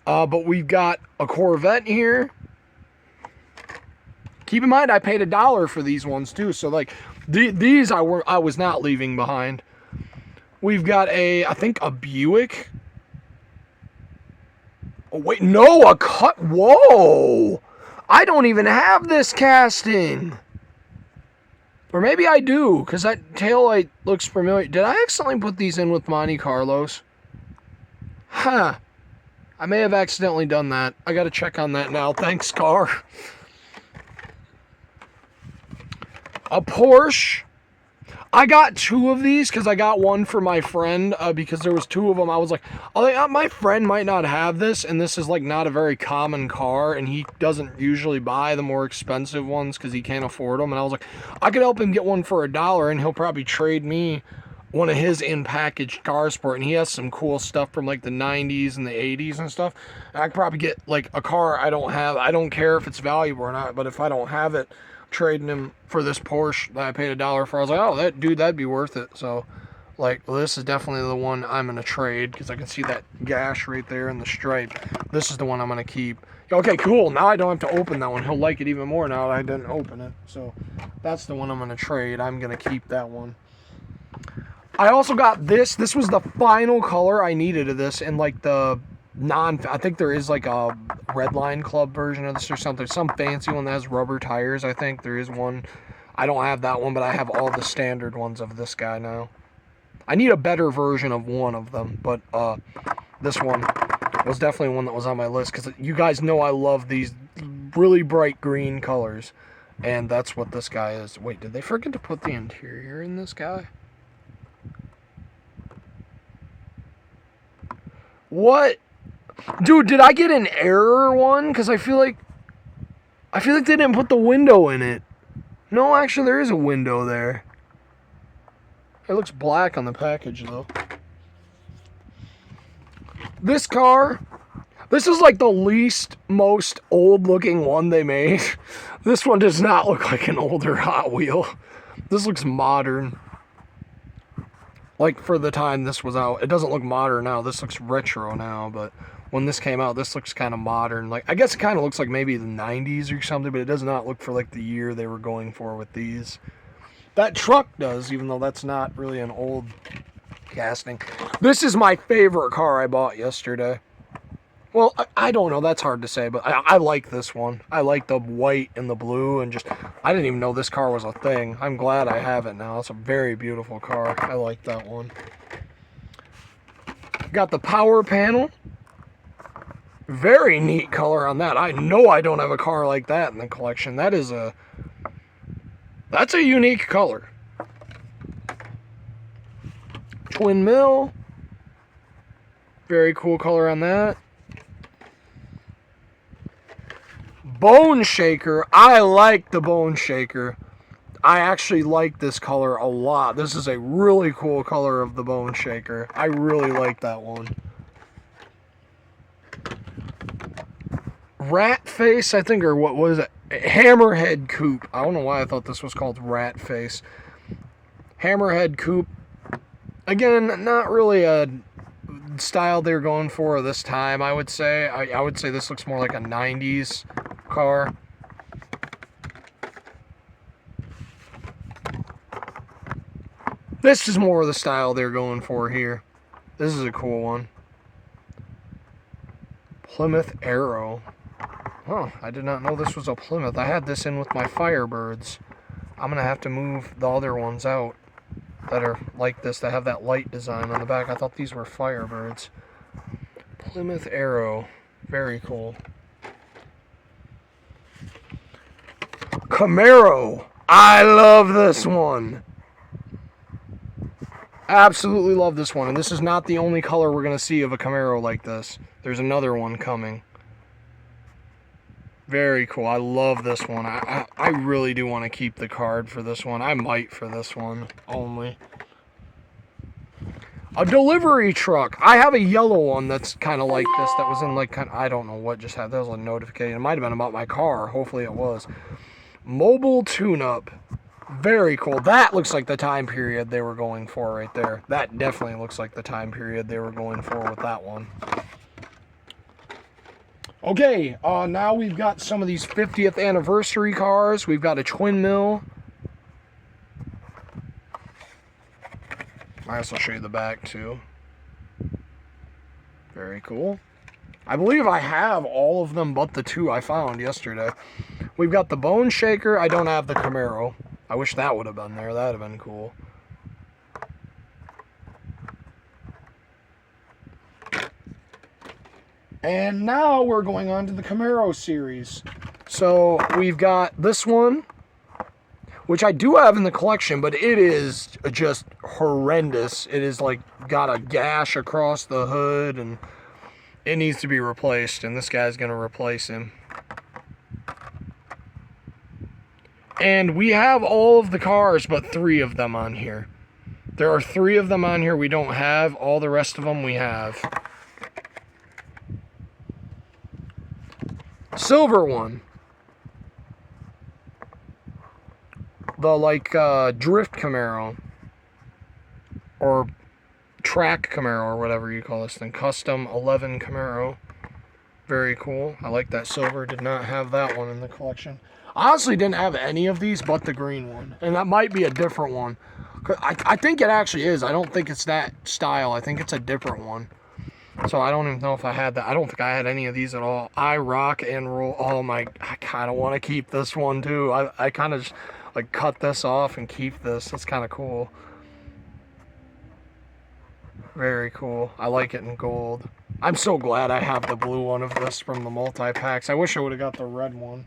But we've got a Corvette here. Keep in mind, I paid $1 for these ones too. So like these I was not leaving behind. We've got I think a Buick. Oh, wait, no, a cut. Whoa! I don't even have this casting. Or maybe I do, because that taillight looks familiar. Did I accidentally put these in with Monte Carlos? Huh. I may have accidentally done that. I got to check on that now. Thanks, car. A Porsche. I got 2 of these because I got one for my friend because there was 2 of them. I was like, oh, my friend might not have this, and this is like not a very common car, and he doesn't usually buy the more expensive ones because he can't afford them. And I was like, I could help him get one for $1, and he'll probably trade me one of his in-packaged car sport, and he has some cool stuff from like the 90s and the 80s and stuff. And I could probably get like a car I don't have. I don't care if it's valuable or not, but if I don't have it, trading him for this Porsche that I paid $1 for. I was like, oh, that'd be worth it. So, like, this is definitely the one I'm going to trade because I can see that gash right there in the stripe. This is the one I'm going to keep. Okay, cool. Now I don't have to open that one. He'll like it even more now that I didn't open it. So, that's the one I'm going to trade. I'm going to keep that one. I also got this. This was the final color I needed of this in, like, the I think there is like a Redline Club version of this or something. Some fancy one that has rubber tires, I think. There is one. I don't have that one, but I have all the standard ones of this guy now. I need a better version of one of them, but this one was definitely one that was on my list because you guys know I love these really bright green colors, and that's what this guy is. Wait, did they forget to put the interior in this guy? What? Dude, did I get an error one? Because I feel like they didn't put the window in it. No, actually, there is a window there. It looks black on the package, though. This car, This is like the most old looking one they made. This one does not look like an older Hot Wheel. This looks modern. Like for the time this was out. It doesn't look modern now. This looks retro now, but when this came out, this looks kind of modern. Like, I guess it kind of looks like maybe the 90s or something, but it does not look for like the year they were going for with these. That truck does, even though that's not really an old casting. This is my favorite car I bought yesterday. Well, I don't know. That's hard to say, but I like this one. I like the white and the blue, and just, I didn't even know this car was a thing. I'm glad I have it now. It's a very beautiful car. I like that one. Got the power panel. Very neat color on that. I know I don't have a car like that in the collection. That's a unique color. Twin mill. Very cool color on that. Bone shaker. I like the bone shaker. I actually like this color a lot. This is a really cool color of the bone shaker. I really like that one. Rat face, I think, or what was it? Hammerhead coupe. I don't know why I thought this was called rat face. Hammerhead coupe. Again, not really a style they're going for this time, I would say. I would say this looks more like a 90s car. This is more of the style they're going for here. This is a cool one. Plymouth Arrow. Oh, I did not know this was a Plymouth. I had this in with my Firebirds. I'm going to have to move the other ones out that are like this, that have that light design on the back. I thought these were Firebirds. Plymouth Arrow. Very cool. Camaro. I love this one. Absolutely love this one. And this is not the only color we're going to see of a Camaro like this. There's another one coming. Very cool. I love this one. I really do want to keep the card for this one. I might for this one only. A delivery truck. I have a yellow one that's kind of like this. That was in like, I don't know what just had. That was a notification. It might have been about my car. Hopefully it was. Mobile tune-up. Very cool. That looks like the time period they were going for right there. That definitely looks like the time period they were going for with that one. Okay, now we've got some of these 50th anniversary cars. We've got a twin mill. I guess I'll show you the back too. Very cool. I believe I have all of them but the two I found yesterday. We've got the Bone Shaker. I don't have the Camaro. I wish that would have been there. That would have been cool. And now we're going on to the Camaro series. So we've got this one, which I do have in the collection, but it is just horrendous. It is like got a gash across the hood, and it needs to be replaced, and this guy's going to replace him. And we have all of the cars but 3 of them on here. There are 3 of them on here we don't have. All the rest of them we have. Silver one. The drift Camaro. Or track Camaro, or whatever you call this thing. Custom 11 Camaro. Very cool. I like that silver. Did not have that one in the collection. I honestly didn't have any of these but the green one. And that might be a different one. I think it actually is. I don't think it's that style. I think it's a different one. So I don't even know if I had that. I don't think I had any of these at all. I rock and roll. Oh my, I kind of want to keep this one too. I kind of just like cut this off and keep this. That's kind of cool. Very cool. I like it in gold. I'm so glad I have the blue one of this from the multi-packs. I wish I would have got the red one.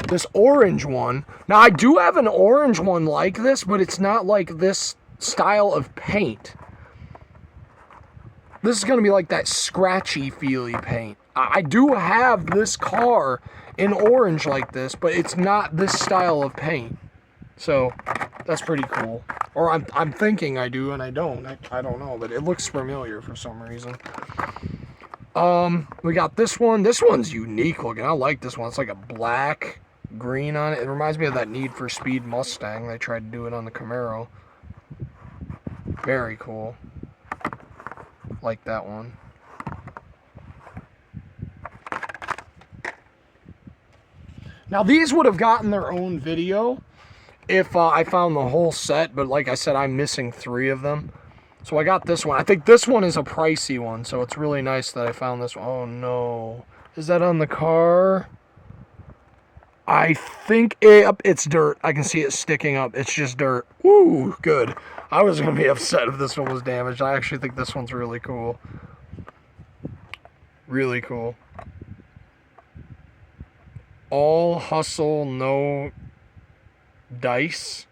This orange one. Now, I do have an orange one like this, but it's not like this style of paint. This is going to be like that scratchy, feely paint. I do have this car in orange like this, but it's not this style of paint. So, that's pretty cool. Or I'm thinking I do, and I don't. I don't know, but it looks familiar for some reason. We got this one. This one's unique looking. I like this one. It's like a black green on it. It reminds me of that Need for Speed Mustang. They tried to do it on the Camaro. Very cool. Like that one. Now these would have gotten their own video if I found the whole set, but like I said, I'm missing 3 of them. So I got this one. I think this one is a pricey one, so it's really nice that I found this one. Oh no. Is that on the car? I think it's dirt. I can see it sticking up. It's just dirt. Woo, good. I was going to be upset if this one was damaged. I actually think this one's really cool. Really cool. All hustle, no dice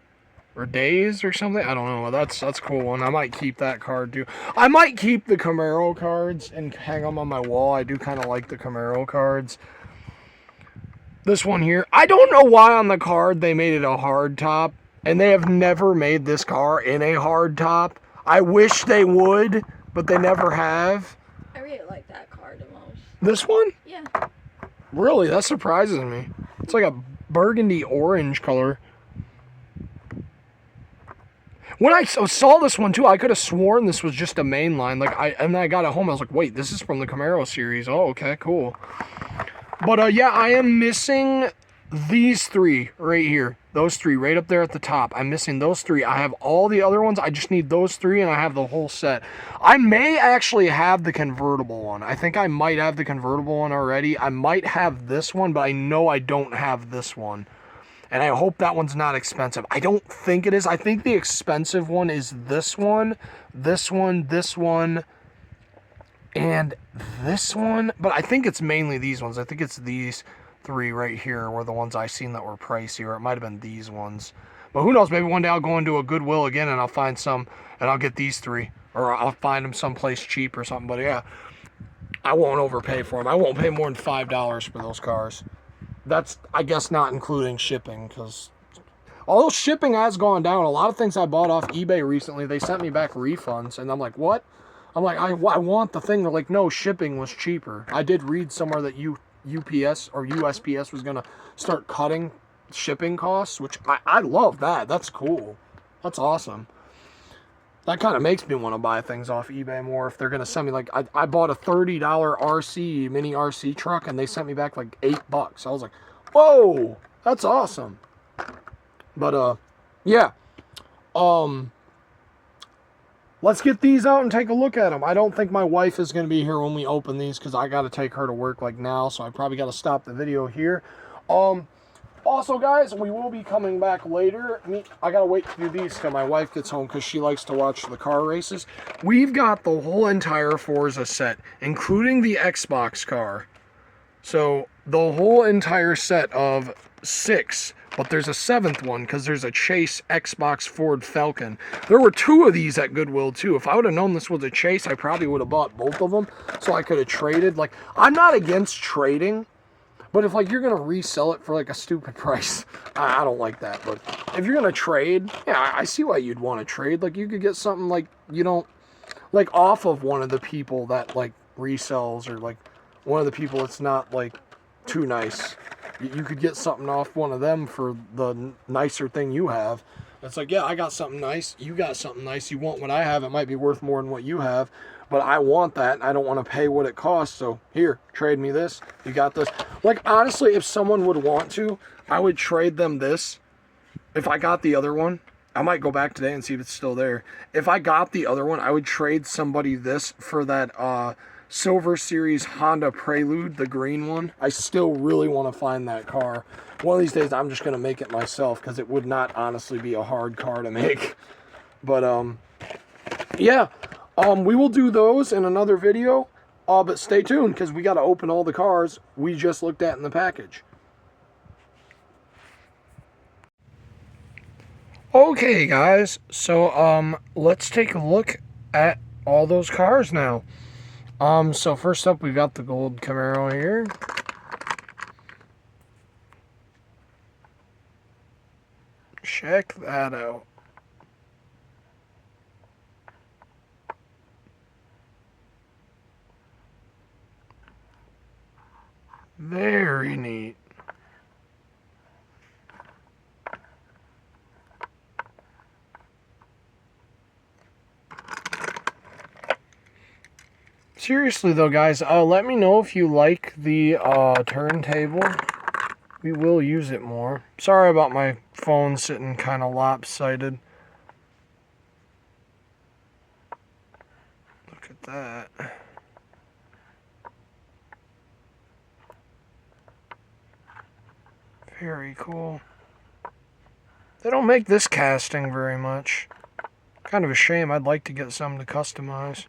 or days or something. I don't know. That's a cool one. I might keep that card too. I might keep the Camaro cards and hang them on my wall. I do kind of like the Camaro cards. This one here, I don't know why on the card they made it a hard top, and they have never made this car in a hard top. I wish they would, but they never have. I really like that card the most. This one? Yeah. Really? That surprises me. It's like a burgundy orange color. When I saw this one too, I could have sworn this was just a main line. And then I got it home, I was like, wait, this is from the Camaro series. Oh, okay, cool. But yeah, I am missing these 3 right here. Those 3 right up there at the top. I'm missing those 3. I have all the other ones. I just need those 3 and I have the whole set. I may actually have the convertible one. I think I might have the convertible one already. I might have this one, but I know I don't have this one. And I hope that one's not expensive. I don't think it is. I think the expensive one is this one, this one, this one, and this one. But I think it's mainly these ones. I think it's these 3 right here were the ones I seen that were pricey, or it might have been these ones. But who knows? Maybe one day I'll go into a Goodwill again and I'll find some, and I'll get these 3. Or I'll find them someplace cheap or something. But yeah, I won't overpay for them. I won't pay more than $5 for those cars. That's, I guess, not including shipping, because although shipping has gone down, a lot of things I bought off eBay recently, they sent me back refunds, and I'm like, what? I'm like, I want the thing. They're like, no, shipping was cheaper. I did read somewhere that UPS or USPS was going to start cutting shipping costs, which I love that. That's cool. That's awesome. That kind of makes me want to buy things off eBay more if they're going to send me, like, I bought a $30 RC, mini RC truck, and they sent me back like $8. I was like, whoa, that's awesome. But, yeah. Let's get these out and take a look at them. I don't think my wife is going to be here when we open these because I got to take her to work like now, so I probably got to stop the video here. Also, guys, we will be coming back later. I got to wait to do these till my wife gets home because she likes to watch the car races. We've got the whole entire Forza set, including the Xbox car. So, the whole entire set of 6. But there's a 7th one because there's a Chase Xbox Ford Falcon. There were 2 of these at Goodwill, too. If I would have known this was a Chase, I probably would have bought both of them so I could have traded. Like, I'm not against trading. But if, like, you're going to resell it for, like, a stupid price, I don't like that. But if you're going to trade, yeah, I see why you'd want to trade. Like, you could get something, like, you don't, like, off of one of the people that, like, resells, or, like, one of the people that's not, like, too nice. You could get something off one of them for the nicer thing you have. It's like, yeah, I got something nice. You got something nice. You want what I have. It might be worth more than what you have. But I want that, and I don't want to pay what it costs. So here, trade me this. You got this. Like, honestly, if someone would want to, I would trade them this. If I got the other one, I might go back today and see if it's still there. If I got the other one, I would trade somebody this for that Silver Series Honda Prelude, the green one. I still really want to find that car. One of these days, I'm just going to make it myself because it would not honestly be a hard car to make. But, yeah. We will do those in another video, but stay tuned because we got to open all the cars we just looked at in the package. Okay, guys, so let's take a look at all those cars now. So first up, we've got the gold Camaro here. Check that out. Very neat. Seriously though, guys, let me know if you like the turntable. We will use it more. Sorry about my phone sitting kind of lopsided. Look at that. Very cool. They don't make this casting very much. Kind of a shame. I'd like to get some to customize.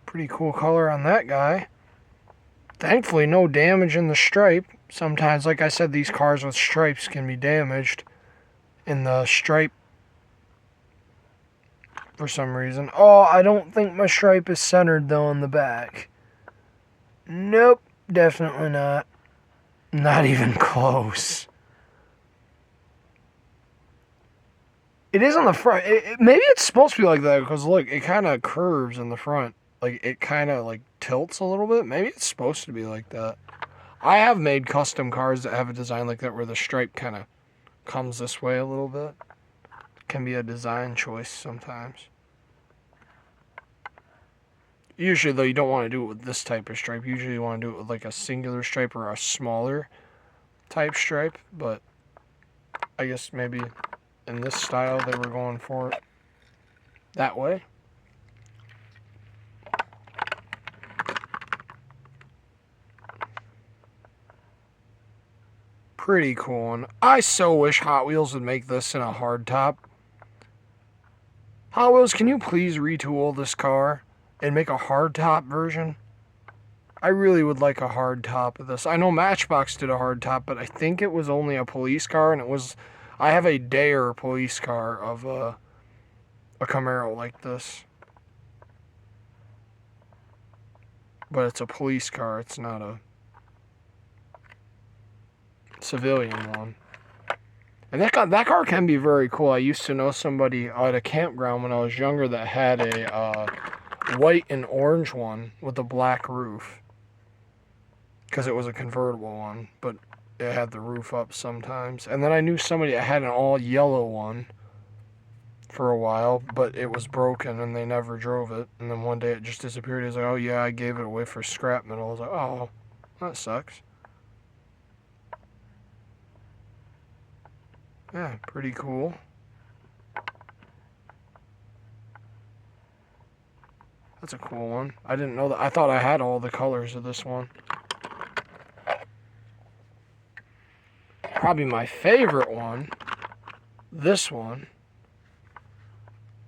Pretty cool color on that guy. Thankfully, no damage in the stripe. Sometimes, like I said, these cars with stripes can be damaged in the stripe for some reason. Oh, I don't think my stripe is centered, though, in the back. Nope, definitely not. Not even close. It is on the front. Maybe it's supposed to be like that, because, look, it kind of curves in the front. Like, it kind of, like, tilts a little bit. Maybe it's supposed to be like that. I have made custom cars that have a design like that where the stripe kind of comes this way a little bit. Can be a design choice sometimes. Usually, though, you don't want to do it with this type of stripe. Usually, you want to do it with, like, a singular stripe or a smaller type stripe. But I guess maybe in this style, they were going for it that way. Pretty cool one. I so wish Hot Wheels would make this in a hardtop. Hot Wheels, can you please retool this car and make a hardtop version? I really would like a hardtop of this. I know Matchbox did a hardtop, but I think it was only a police car, and it was... I have a Dare police car of a Camaro like this. But it's a police car, it's not a civilian one. And that car can be very cool. I used to know somebody at a campground when I was younger that had a white and orange one with a black roof. Because it was a convertible one, but it had the roof up sometimes. And then I knew somebody that had an all yellow one for a while, but it was broken and they never drove it. And then one day it just disappeared. He was like, oh yeah, I gave it away for scrap metal. I was like, oh, that sucks. Yeah, pretty cool. That's a cool one. I didn't know that. I thought I had all the colors of this one. Probably my favorite one. This one.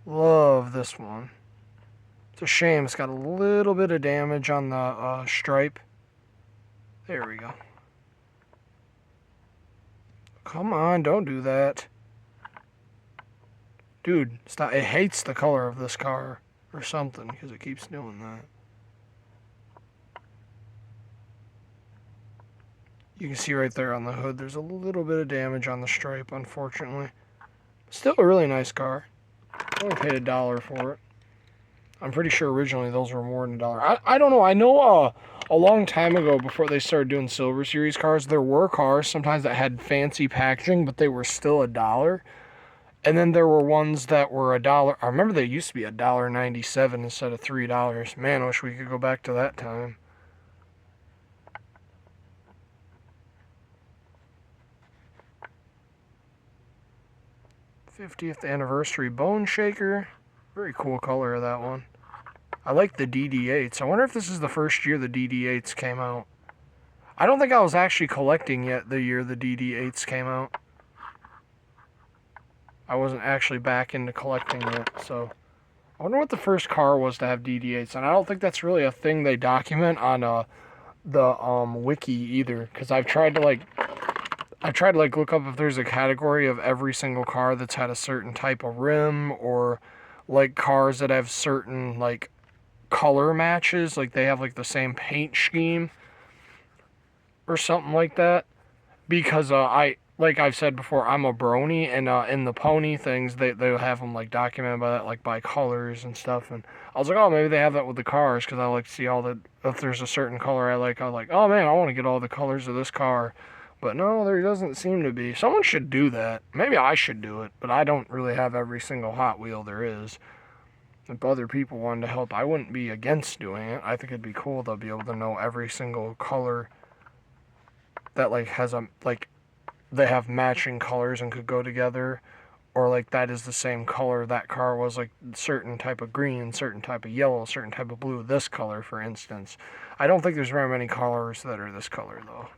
Love this one. It's a shame it's got a little bit of damage on the stripe. There we go. Come on, don't do that. Dude, stop. It hates the color of this car or something because it keeps doing that. You can see right there on the hood, there's a little bit of damage on the stripe, unfortunately. Still a really nice car. I only paid $1 for it. I'm pretty sure originally those were more than $1. I don't know. I know a long time ago, before they started doing Silver Series cars, there were cars sometimes that had fancy packaging, but they were still $1. And then there were ones that were $1. I remember they used to be $1.97 instead of $3. Man, I wish we could go back to that time. '50th anniversary bone shaker. Very cool color of that one. I like the DD8s. I wonder if this is the first year the DD8s came out. I don't think I was actually collecting yet the year the DD8s came out. I wasn't actually back into collecting yet, so... I wonder what the first car was to have DD8s, and I don't think that's really a thing they document on the wiki either, because I've tried to look up if there's a category of every single car that's had a certain type of rim, or like cars that have certain like color matches, like they have like the same paint scheme. or something like that. Because like I've said before, I'm a brony, and in the pony things, they'll have them like documented by that, like by colors and stuff. And I was like, oh, maybe they have that with the cars, because I like to see all the, if there's a certain color I'm like, oh man, I want to get all the colors of this car. But no, there doesn't seem to be. Someone should do that. Maybe I should do it, but I don't really have every single Hot Wheel there is. If other people wanted to help, I wouldn't be against doing it. I think it'd be cool to be able to know every single color that like has a like they have matching colors and could go together, or like that is the same color that car was, like certain type of green, certain type of yellow, certain type of blue, this color for instance. I don't think there's very many colors that are this color though.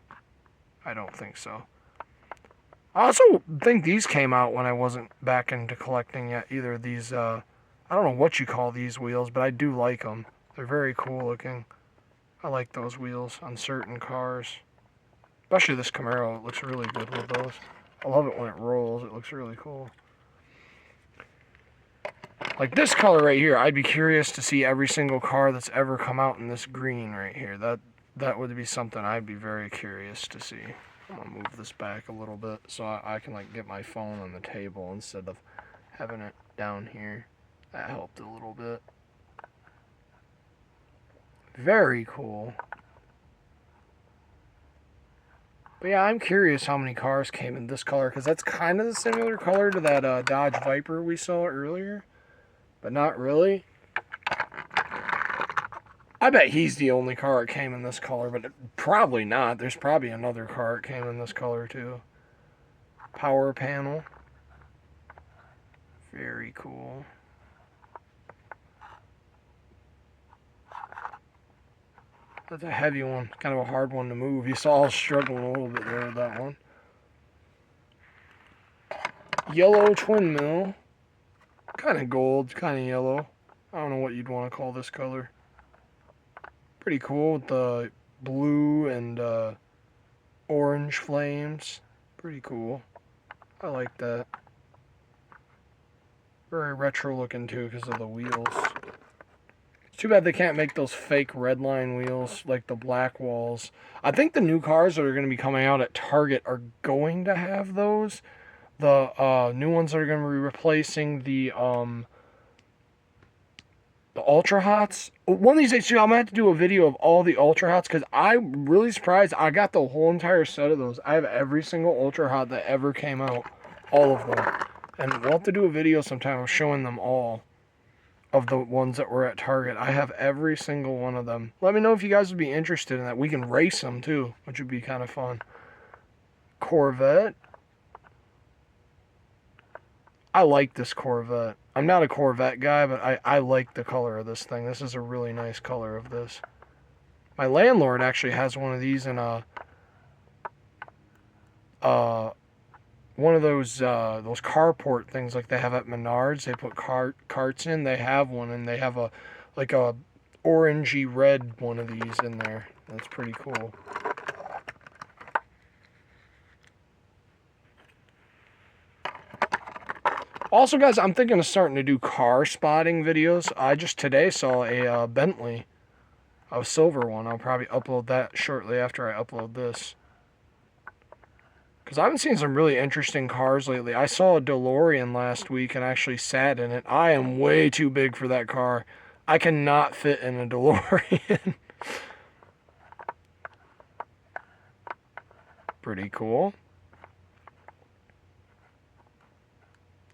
I don't think so. I also think these came out when I wasn't back into collecting yet either. These I don't know what you call these wheels, but I do like them. They're very cool looking. I like those wheels on certain cars. Especially this Camaro, it looks really good with those. I love it when it rolls, it looks really cool. Like this color right here, I'd be curious to see every single car that's ever come out in this green right here. That would be something I'd be very curious to see. I'm gonna move this back a little bit so I can like get my phone on the table instead of having it down here. That helped a little bit. Very cool. But yeah, I'm curious how many cars came in this color, because that's kind of the similar color to that Dodge Viper we saw earlier, but not really. I bet he's the only car that came in this color, but probably not. There's probably another car that came in this color too. Power panel. Very cool. That's a heavy one, kind of a hard one to move. You saw I was struggling a little bit there with that one. Yellow twin mill. Kind of gold, kind of yellow. I don't know what you'd want to call this color. Pretty cool with the blue and orange flames. Pretty cool. I like that. Very retro looking too because of the wheels. It's too bad they can't make those fake redline wheels like the black walls. I think the new cars that are going to be coming out at Target are going to have those. The new ones that are going to be replacing the Ultra Hots. One of these days, I'm going to have to do a video of all the Ultra Hots, because I'm really surprised I got the whole entire set of those. I have every single Ultra Hot that ever came out. All of them. And we'll have to do a video sometime of showing them all. Of the ones that were at Target. I have every single one of them. Let me know if you guys would be interested in that. We can race them too, which would be kind of fun. Corvette. I like this Corvette. I'm not a Corvette guy, but I like the color of this thing. This is a really nice color of this. My landlord actually has one of these in one of those carport things like they have at Menards. They put carts in. They have one, and they have a orangey red one of these in there. That's pretty cool. Also, guys, I'm thinking of starting to do car spotting videos. I just today saw a Bentley, a silver one. I'll probably upload that shortly after I upload this. Because I've been seeing some really interesting cars lately. I saw a DeLorean last week and actually sat in it. I am way too big for that car. I cannot fit in a DeLorean. Pretty cool.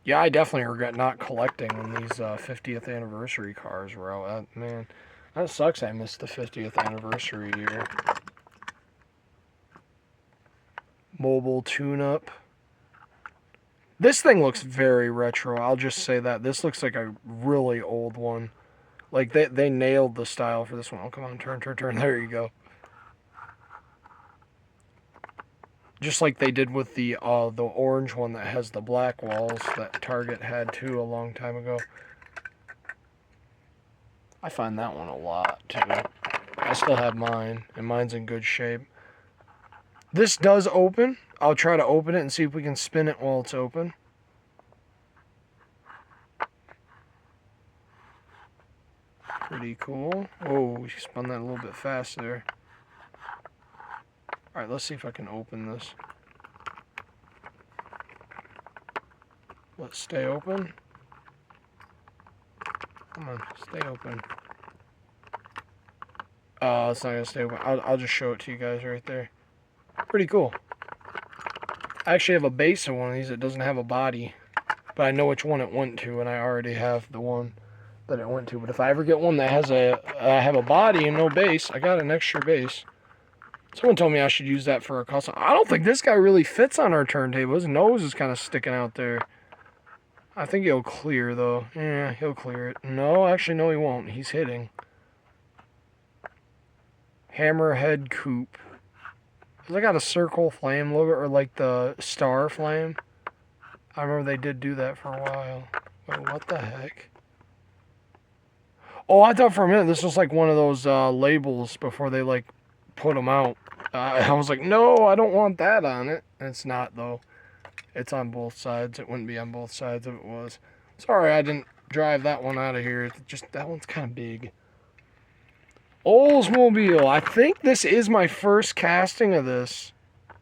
Yeah, I definitely regret not collecting when these 50th anniversary cars were out. Man, that sucks I missed the 50th anniversary year. Mobile tune-up. This thing looks very retro. I'll just say that. This looks like a really old one. Like, they nailed the style for this one. Oh, come on, turn. There you go. Just like they did with the orange one that has the black walls that Target had too a long time ago. I find that one a lot too. I still have mine, and mine's in good shape. This does open. I'll try to open it and see if we can spin it while it's open. Pretty cool. Oh, she spun that a little bit fast there. Alright, let's see if I can open this. Let's stay open. Come on, stay open. Oh, it's not gonna stay open. I'll just show it to you guys right there. Pretty cool. I actually have a base of one of these that doesn't have a body. But I know which one it went to, and I already have the one that it went to. But if I ever get one that has have a body and no base, I got an extra base. Someone told me I should use that for a custom. I don't think this guy really fits on our turntable. His nose is kind of sticking out there. I think he'll clear, though. Yeah, he'll clear it. No, actually, no, he won't. He's hitting. Hammerhead coupe. Has it got a circle flame logo, or like the star flame? I remember they did do that for a while. Wait, what the heck? Oh, I thought for a minute this was like one of those labels before they like put them out. I was like, no, I don't want that on it. It's not, though. It's on both sides. It wouldn't be on both sides if it was. Sorry, I didn't drive that one out of here. Just that one's kind of big. Oldsmobile. I think this is my first casting of this.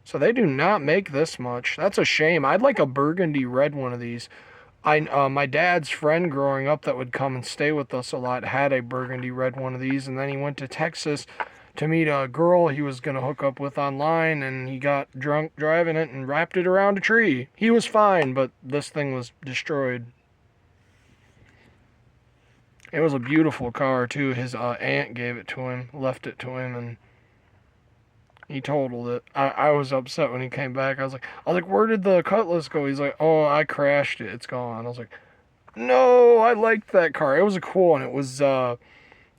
So they do not make this much. That's a shame. I'd like a burgundy red one of these. My dad's friend growing up that would come and stay with us a lot had a burgundy red one of these, and then he went to Texas to meet a girl he was going to hook up with online, and he got drunk driving it and wrapped it around a tree. He was fine, but this thing was destroyed. It was a beautiful car, too. His aunt gave it to him, left it to him, and he totaled it. I was upset when he came back. I was like, where did the Cutlass go? He's like, oh, I crashed it. It's gone. I was like, no, I liked that car. It was a cool one.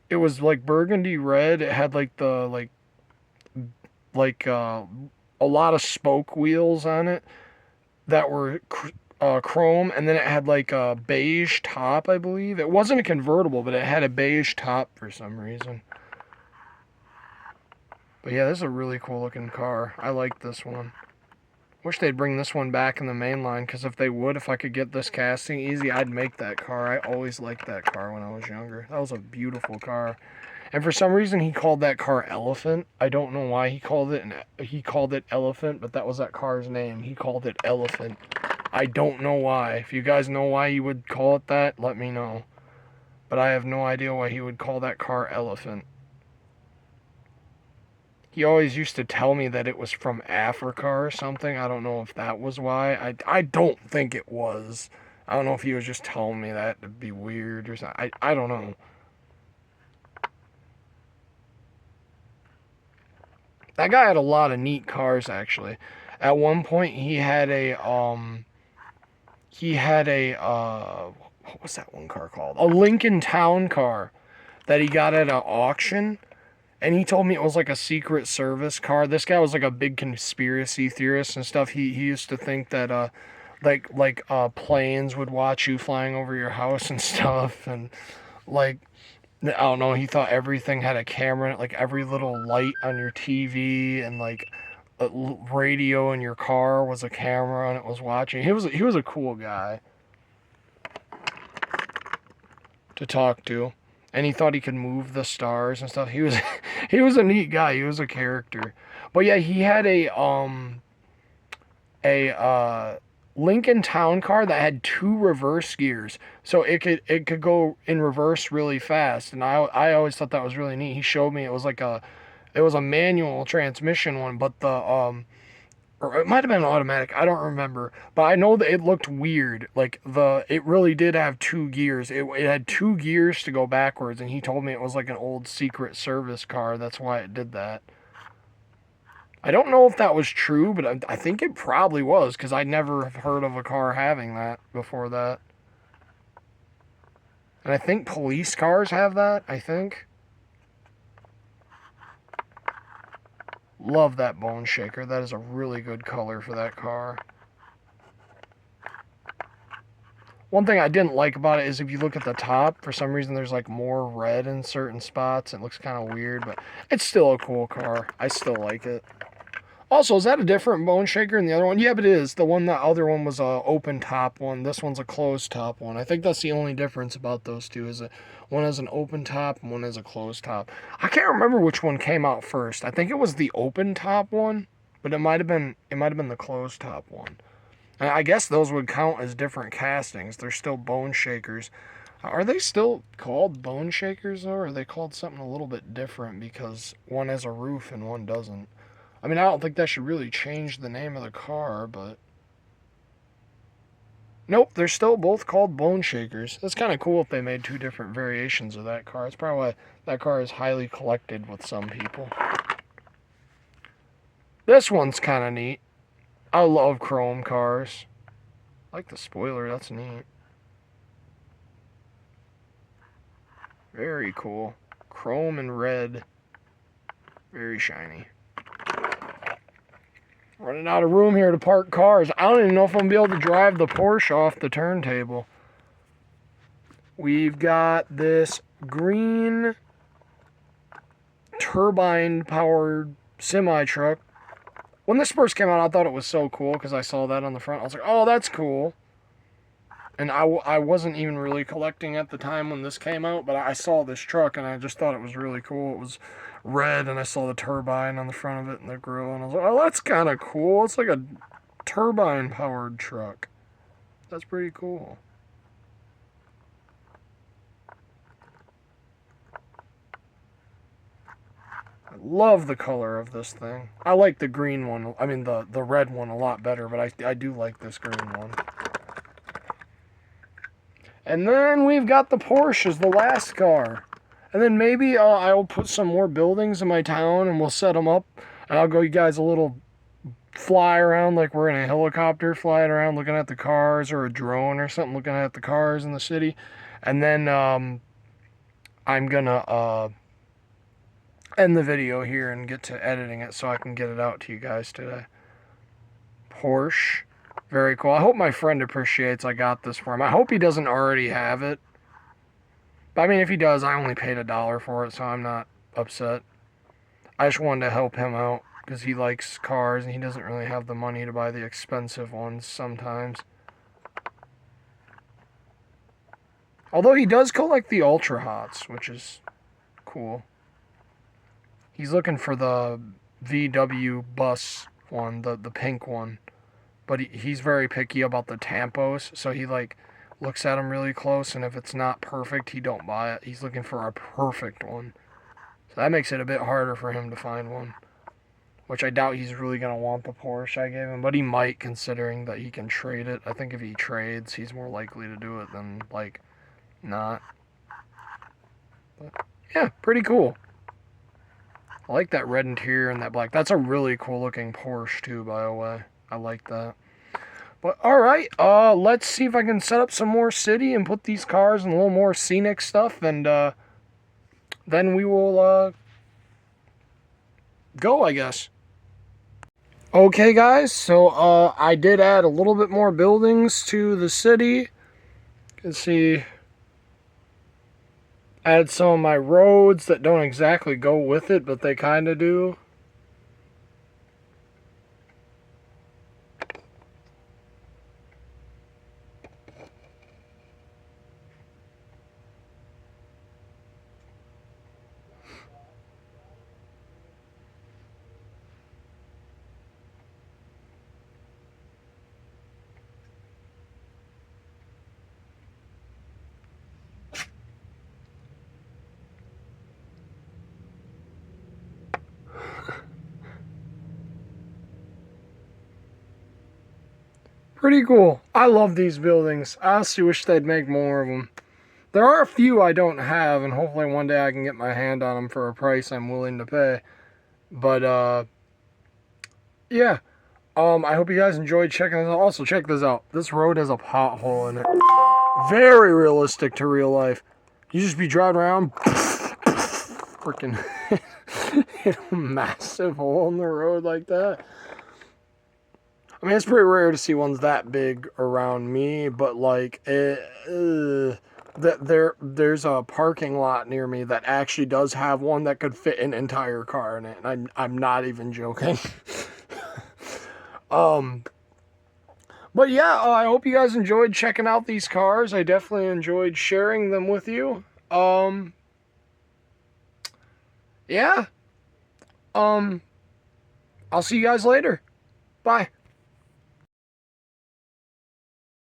It was like burgundy red. It had like the a lot of spoke wheels on it that were chrome, and then it had like a beige top, I believe. It wasn't a convertible, but it had a beige top for some reason. But yeah, this is a really cool looking car. I like this one. Wish they'd bring this one back in the main line, because if they would, if I could get this casting easy, I'd make that car. I always liked that car when I was younger. That was a beautiful car. And for some reason, he called that car Elephant. I don't know why he called it Elephant, but that was that car's name. He called it Elephant. I don't know why. If you guys know why he would call it that, let me know. But I have no idea why he would call that car Elephant. He always used to tell me that it was from Africa or something. I don't know if that was why. I don't think it was. I don't know if he was just telling me that to be weird or something. I don't know. That guy had a lot of neat cars, actually. At one point, he had a, what was that one car called? A Lincoln Town car that he got at an auction. And he told me it was like a Secret Service car. This guy was like a big conspiracy theorist and stuff. He used to think that planes would watch you flying over your house and stuff. And like, I don't know, he thought everything had a camera in it, like every little light on your TV and like a radio in your car was a camera and it was watching. He was a cool guy to talk to. And he thought he could move the stars and stuff. He was a neat guy. He was a character. But yeah, he had a Lincoln Town car that had 2 reverse gears, so it could go in reverse really fast. And I always thought that was really neat. He showed me it was a manual transmission one, but or it might have been automatic, I don't remember. But I know that it looked weird. Like, it really did have 2 gears. It had 2 gears to go backwards, and he told me it was like an old Secret Service car. That's why it did that. I don't know if that was true, but I think it probably was, because I never have heard of a car having that before that. And I think police cars have that, I think. Love that bone shaker. That is a really good color for that car. One thing I didn't like about it is if you look at the top, for some reason there's like more red in certain spots. It looks kind of weird, but it's still a cool car. I still like it. Also, is that a different bone shaker than the other one? Yeah, but it is. The other one was a open top one. This one's a closed top one. I think that's the only difference about those two is that one has an open top and one has a closed top. I can't remember which one came out first. I think it was the open top one, but it might have been the closed top one. And I guess those would count as different castings. They're still bone shakers. Are they still called bone shakers though, or are they called something a little bit different because one has a roof and one doesn't? I mean, I don't think that should really change the name of the car, but... Nope, they're still both called bone shakers. That's kind of cool if they made two different variations of that car. It's probably why that car is highly collected with some people. This one's kind of neat. I love chrome cars. I like the spoiler, that's neat. Very cool. Chrome and red. Very shiny. Running out of room here to park cars. I don't even know if I'm going to be able to drive the Porsche off the turntable. We've got this green turbine-powered semi-truck. When this first came out, I thought it was so cool because I saw that on the front. I was like, oh, that's cool. And I wasn't even really collecting at the time when this came out, but I saw this truck and I just thought it was really cool. It was red and I saw the turbine on the front of it and the grill and I was like, oh, that's kind of cool. It's like a turbine powered truck. That's pretty cool. I love the color of this thing. I like the green one, I mean the red one a lot better, but I do like this green one. And then we've got the Porsche as the last car. And then maybe I'll put some more buildings in my town and we'll set them up. And I'll go you guys a little fly around like we're in a helicopter flying around looking at the cars, or a drone or something looking at the cars in the city. And then I'm going to end the video here and get to editing it so I can get it out to you guys today. Porsche. Very cool. I hope my friend appreciates I got this for him. I hope he doesn't already have it. But I mean, if he does, I only paid $1 for it, so I'm not upset. I just wanted to help him out because he likes cars and he doesn't really have the money to buy the expensive ones sometimes. Although he does collect the Ultra Hots, which is cool. He's looking for the VW bus one, the pink one. But he's very picky about the tampos, so he like looks at them really close, and if it's not perfect, he don't buy it. He's looking for a perfect one. So that makes it a bit harder for him to find one. Which I doubt he's really going to want the Porsche I gave him, but he might, considering that he can trade it. I think if he trades, he's more likely to do it than, like, not. But, yeah, pretty cool. I like that red interior and that black. That's a really cool looking Porsche, too, by the way. I like that. But alright, let's see if I can set up some more city and put these cars in a little more scenic stuff, and then we will go, I guess. Okay guys, so I did add a little bit more buildings to the city. You can see, add some of my roads that don't exactly go with it, but they kind of do. Pretty cool. I love these buildings. I honestly wish they'd make more of them. There are a few I don't have, and hopefully one day I can get my hand on them for a price I'm willing to pay. But, yeah. I hope you guys enjoyed checking this out. Also, check this out. This road has a pothole in it. Very realistic to real life. You just be driving around, freaking hit a massive hole in the road like that. I mean, it's pretty rare to see ones that big around me, but like, there's a parking lot near me that actually does have one that could fit an entire car in it, and I'm not even joking. But yeah, I hope you guys enjoyed checking out these cars. I definitely enjoyed sharing them with you. Yeah. I'll see you guys later. Bye.